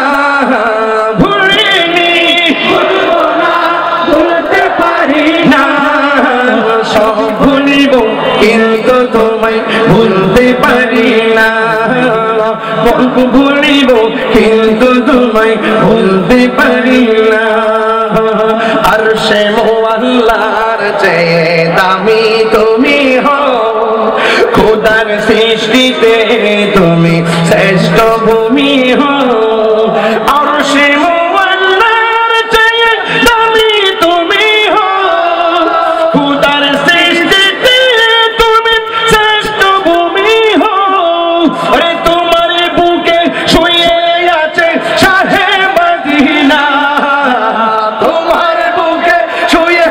ভুলিনি ভুলবো না ভুলতে পারি না সব ভুলিব কিন্তু তোমায় ভুলতে পারি না ভুলিব কিন্তু তোমায় ভুলতে পারি না আর সে মোয়াল্লার চেয়ে দামি তুমি হও খোদার সৃষ্টিতে তুমি শ্রেষ্ঠ ভূমি হও আর সে মোয়াল্লার চেয়ে দামি তুমি হও খোদার সৃষ্টিতে তুমি শ্রেষ্ঠ ভূমি হও আরে তোমার বুকে শুয়ে আছে শাহে মদিনা তোমার বুকে শুয়ে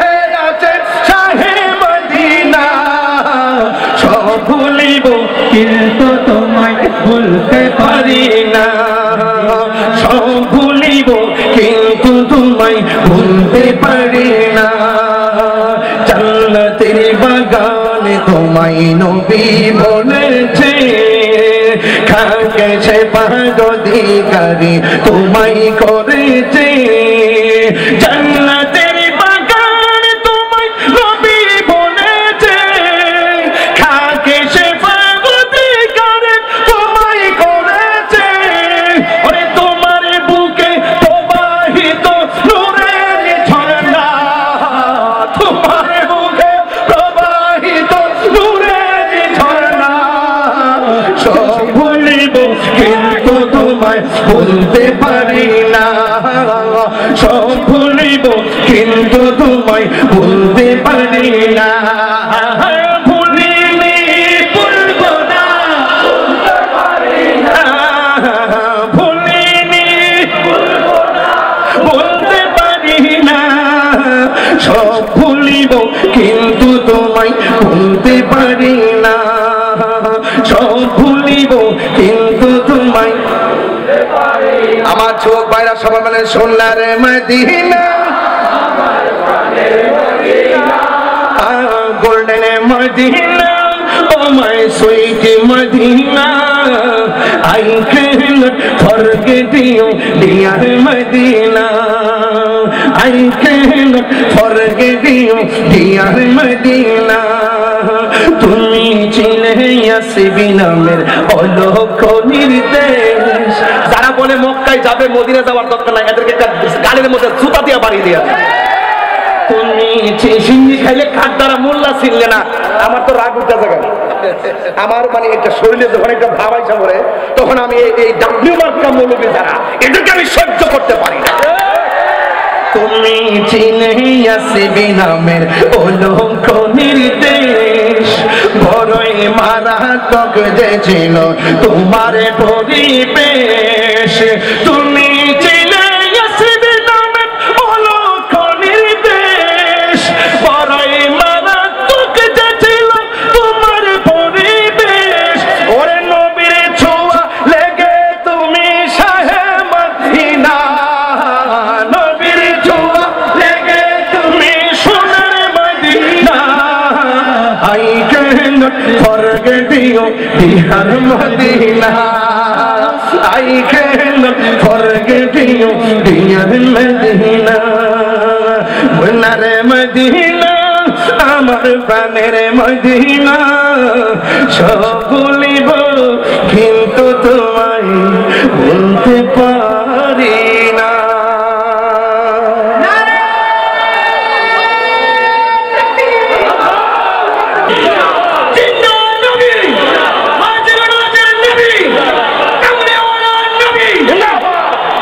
আছে শাহে মদিনা সব ভুলিব কিন্তু তোমায় ভুলতে পারি না সব ভুলিব কিন্তু তোমায় ভুলতে পারি না জান্নাতের বাগানে তোমায় নবী বলেছে খাকেছে পাগদিকারি তোমায় করেছে জান্নাতের বাগান তোমায় নবী বলেছে খাকেছে পাগদিকারি তোমায় করেছে ওরে তোমার বুকে প্রবাহিত নূরের ঝর্ণা তোমার বুকে প্রবাহিত নূরের ঝর্ণা সব ভুলিব কিন্তু তোমায় ভুলতে পারি না সব ভুলিব কিন্তু তোমায় ভুলতে পারি না ভুলিনি ভুলবো না ভুলতে পারি না ভুলিনি ভুলবো না ভুলতে পারি না সব ভুলিব কিন্তু তোমায় ভুলতে পারি না সব ভুলিব কিন্তু তোমায় আমার চোখ বাইরা সবাই মানে সোনার Medina golden Medina oh my sweet Medina I cannot forget you dear Medina I cannot forget you dear Medina তুমি চিনে আসবি নামের অলৌক নির্দেশ যারা বলে মক্কায় যাবে মদিনা যাওয়ার দরকার নাই এদেরকে একটা গালের মধ্যে জুতা দিয়ে বাড়ি দিয়ে তুমি সিন্নি খাইলে কাঠ দ্বারা মোল্লা ছিললে না আমার তো রাগ উঠতে থাকে আমার মানে একটা শরীরে যখন একটা ভাব আইসা পড়ে তখন আমি এই ডাব্লিউ মার্কা মৌলবী যারা এদেরকে আমি সহ্য করতে পারি না তুমি চিনে আসবি নামের অলৌক নির্দেশ বড়ই মারাত্মক যে ছিল তোমার পরিবেশ তুমি চিনে আসবি নামের অলৌক নির্দেশ বড়ই মারাত্মক যে ছিল তোমার পরিবেশ ওরে নবীর ছোঁয়া লেগে তুমি শাহে মদিনা यार Medina I can forget you यार मदीना मुन्नारे मदीना আমার প্রাণের মদিনা সব ভুলিব কিন্তু তোমায় ভুলতে পারি না।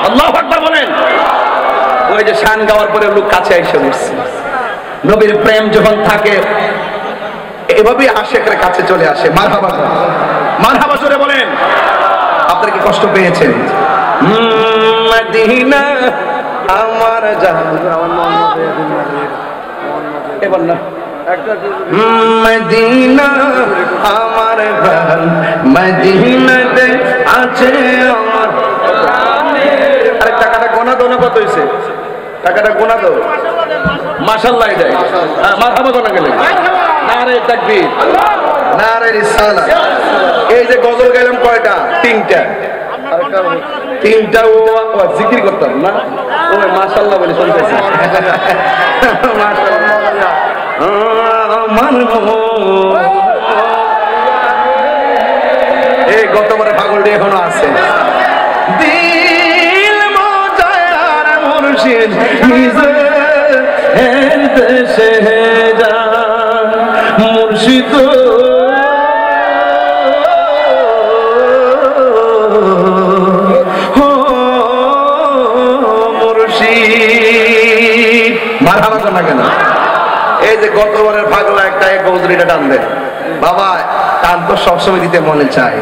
আল্লাহু আকবার বলেন। ওই যে শান গাওয়ার পরে লোক কাছে এসে বসছে। নবীর প্রেম যখন থাকে এভাবেই আশিকরা কাছে চলে আসে। মারহাবা মারহাবা জোরে বলেন। আপনারা কি কষ্ট পেয়েছেন? মদিনা আমার জান এবার না মদিনা আমার প্রাণ মদিনাতে আছে আমার। আরে টাকাটা গোনা দো না, কত হইছে টাকাটা গোনা দো। মাশাআল্লাহ দেয় মারহাবা কোনা গেলে নারে তাকবীর নারে রিসালাত। এই যে গজল গাইলাম কয়টা? তিনটা। তিনটা ও জিকির করতাম না, ও মাশাআল্লাহ বলে শুনতেছি। মাশাআল্লাহ এই গতবারে পাগলটি এখনো আছে। দিল মোজায়ার মুর্শিদ নিজে দেশে যা মুর্শিদ মুর্শিদ মারহাবা কোনা কেন? এই যে গতবারের পাগলা একটা এক গজরিটা টান দেন বাবা, টান তো সবসময় দিতে মনে চায়।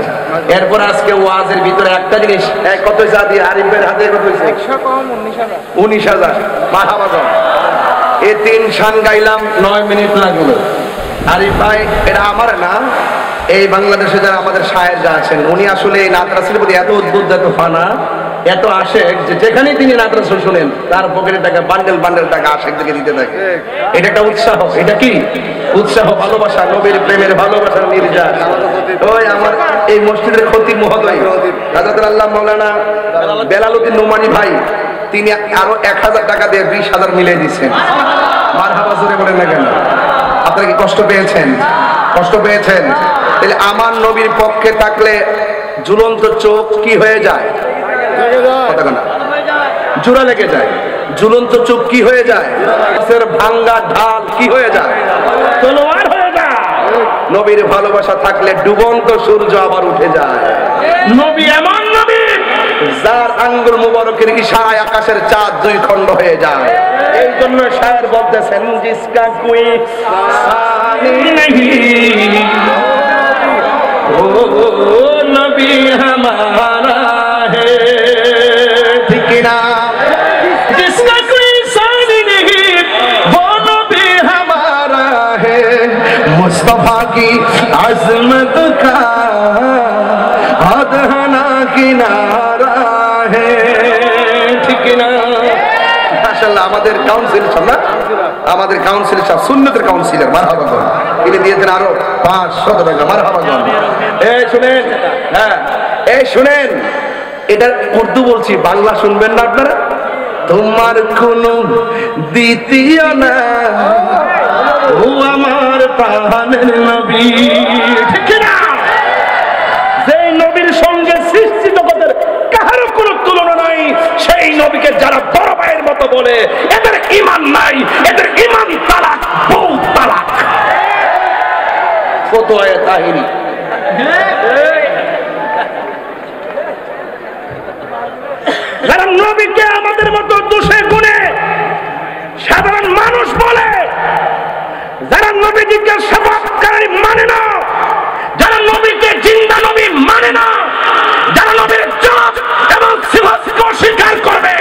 এরপর আজকে ওয়াজের ভিতরে একটা জিনিস কত জাতি আরিফের হাতে কত হয়েছে? 19,000। মারহাবা কোন? এই 3 শান গাইলাম 9 মিনিট লাগলো। আরিফ ভাই এটা আমার না, এই বাংলাদেশে যারা আমাদের শায়ের যা আছেন উনি আসলে এই নাত রাসূলের প্রতি এত উদ্বুদ্ধ এত ফানা এত আশেক যে যেখানেই তিনি নাত রাসূল শুনেন তার পকেটে টাকা বান্ডেল বান্ডেল টাকা আশেকদেরকে দিতে থাকে। এটা একটা উৎসাহ। এটা কি উৎসাহ? ভালোবাসা, নবীর প্রেমের ভালোবাসার নির্যাস। ওই আমার এই মসজিদের খতিব মহোদয় হযরত আল্লাহ মাওলানা বেলালউদ্দিন নোমানী ভাই, তিনি আরো 1000 টাকা দিয়ে 20,000 মিলিয়ে দিচ্ছেন। মারহাবা জোরে বলেন না কেন? আপনারা কি কষ্ট পেয়েছেন? কষ্ট পেয়েছেন? তাহলে আমার নবীর পক্ষে থাকলে ঝুলন্ত চোখ কি হয়ে যায়? জোড়া লেগে যায়। ঝুলন্ত চোখ কি হয়ে যায়? ভাঙ্গা ঢাল কি হয়ে যায়? তলোয়ার হয়ে যায়। নবীর ভালোবাসা থাকলে ডুবন্ত সূর্য আবার উঠে যায়। নবী এমন নবী যার আঙ্গুল মুবারকের ইশারায় আকাশের চাঁদ 2 খণ্ড হয়ে যায়। এই জন্য শায়ের বলতেছেন জিসকা কোই সানি নেহি ও নবী হামারা হে। ঠিক না? জিসকা কোই সানি নেহি ও নবী হামারা হে। মুস্তাফা কি আজমত কা আদহানা কিনারা হে। ঠিক না? মাশাআল্লাহ আমাদের কাউন্সিলর সাহেব না, আমাদের কাউন্সিলর সাহেব সুন্নতের কাউন্সিলর মারহাবা কোন, তিনি দিয়েছেন আরো 500 টাকা। মারহাবা কোন। এই শুনেন, হ্যাঁ এই শুনেন, এটা উর্দু বলছি, বাংলা শুনবেন না আপনারা? তোমার কোনো দ্বিতীয় না ও আমার প্রাণের নবী। ঠিক না? যেই নবীর সঙ্গে সৃষ্টি জগতের কারো কোনো তুলনা নাই, সেই নবীকে যারা বড় ভাইয়ের মতো বলে এদের ঈমান নাই, এদের ঈমান তালাক, বহু তালাক। ফতোয়া তাহিরি। যারা নবীকে আমাদের মতো দোষে গুণে সাধারণ মানুষ বলে, যারা নবীজিকে শাফাআতকারী মানে না, যারা নবীকে জিন্দা নবী মানে না, যারা নবীর জাত এবং সিফাতকে অস্বীকার করবে,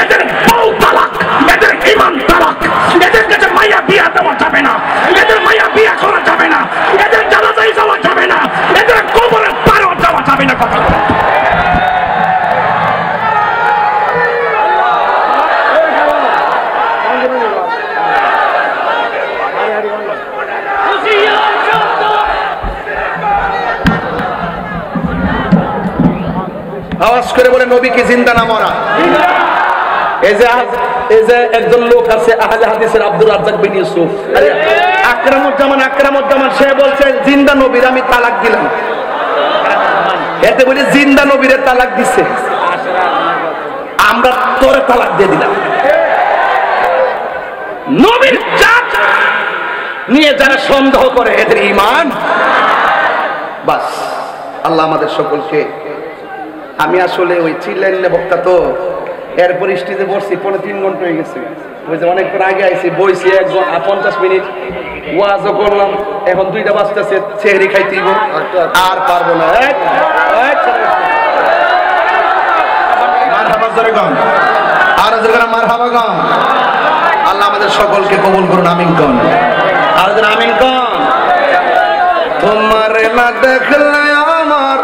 এদের বহু তালাক, এদের ঈমান তালাক। এদের কাছে মাইয়া বিয়া দেওয়া যাবে না, এদের মাইয়া বিয়া করা যাবে না, এদের জানাজায় যাওয়া যাবে না, এদের কবরের পারেও যাওয়া যাবে না। কথা বলে খুশি আওয়াজ করে বলে নবী কি জিন্দা না মরা? এই যে একজন লোক আছে আহলে হাদিসের আব্দুর রাজ্জাক বিন ইউসুফ আকরামুজ্জামান সে বলছেন জিন্দা নবীর আমি তালাক দিলাম। এতে বলে জিন্দা নবীরে তালাক দিছে, আমরা তোরে তালাক দিয়ে দিলাম। নবীর জাত নিয়ে যারা সন্দেহ করে এদের ঈমান বাস। আল্লাহ আমাদের সকলকে, আমি আসলে ওই চিল্লাইলে বক্তা তো এরপর স্টেজে বসছি 3.5 ঘন্টা হয়ে গেছে, ওই যে অনেকক্ষণ আগে আইছি বইছি 50 মিনিট ওয়াজও করলাম, এখন 2টা বাজতেছে চেহারি খাইতেইব আর পারবো না। মারহাবা জোরে গান, আর জোরে গান মারহাবা গান। আল্লাহ আমাদের সকলকে কবুল করুন, আমিন কোন, আর জোরে আমিন কোন। তোমার না দেখলে আমার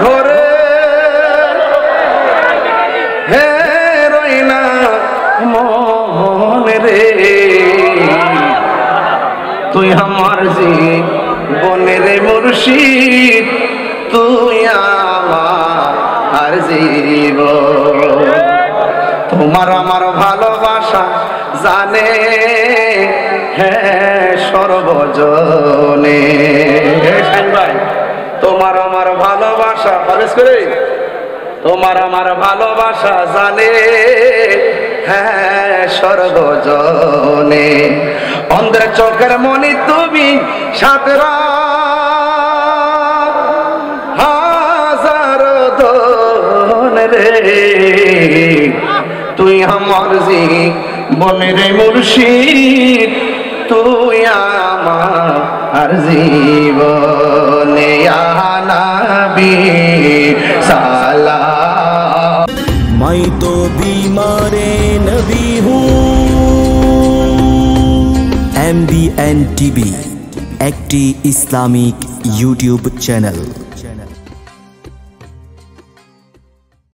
ঘরে হে রইনা মনে রে, তুই আমার জীবনের মুর্শিদ, তুই আমার জীবন। তোমার আমার ভালোবাসা জানে হ্যাঁ সর্বজনে। তোমার আমার ভালোবাসা তোমার আমার ভালোবাসা জানে হ্যাঁ সর্বজনে। অন্ধের চোখের মনি তুমি 7 হাজার দন রে, তুই আমার জীবনের মুর্শিদ, তুই আমার জীবনে। ইয়া নবী সালাম। मैं तो बीमारे नबी हूँ। MBN TV একটি ইসলামিক ইউটিউব চ্যানেল।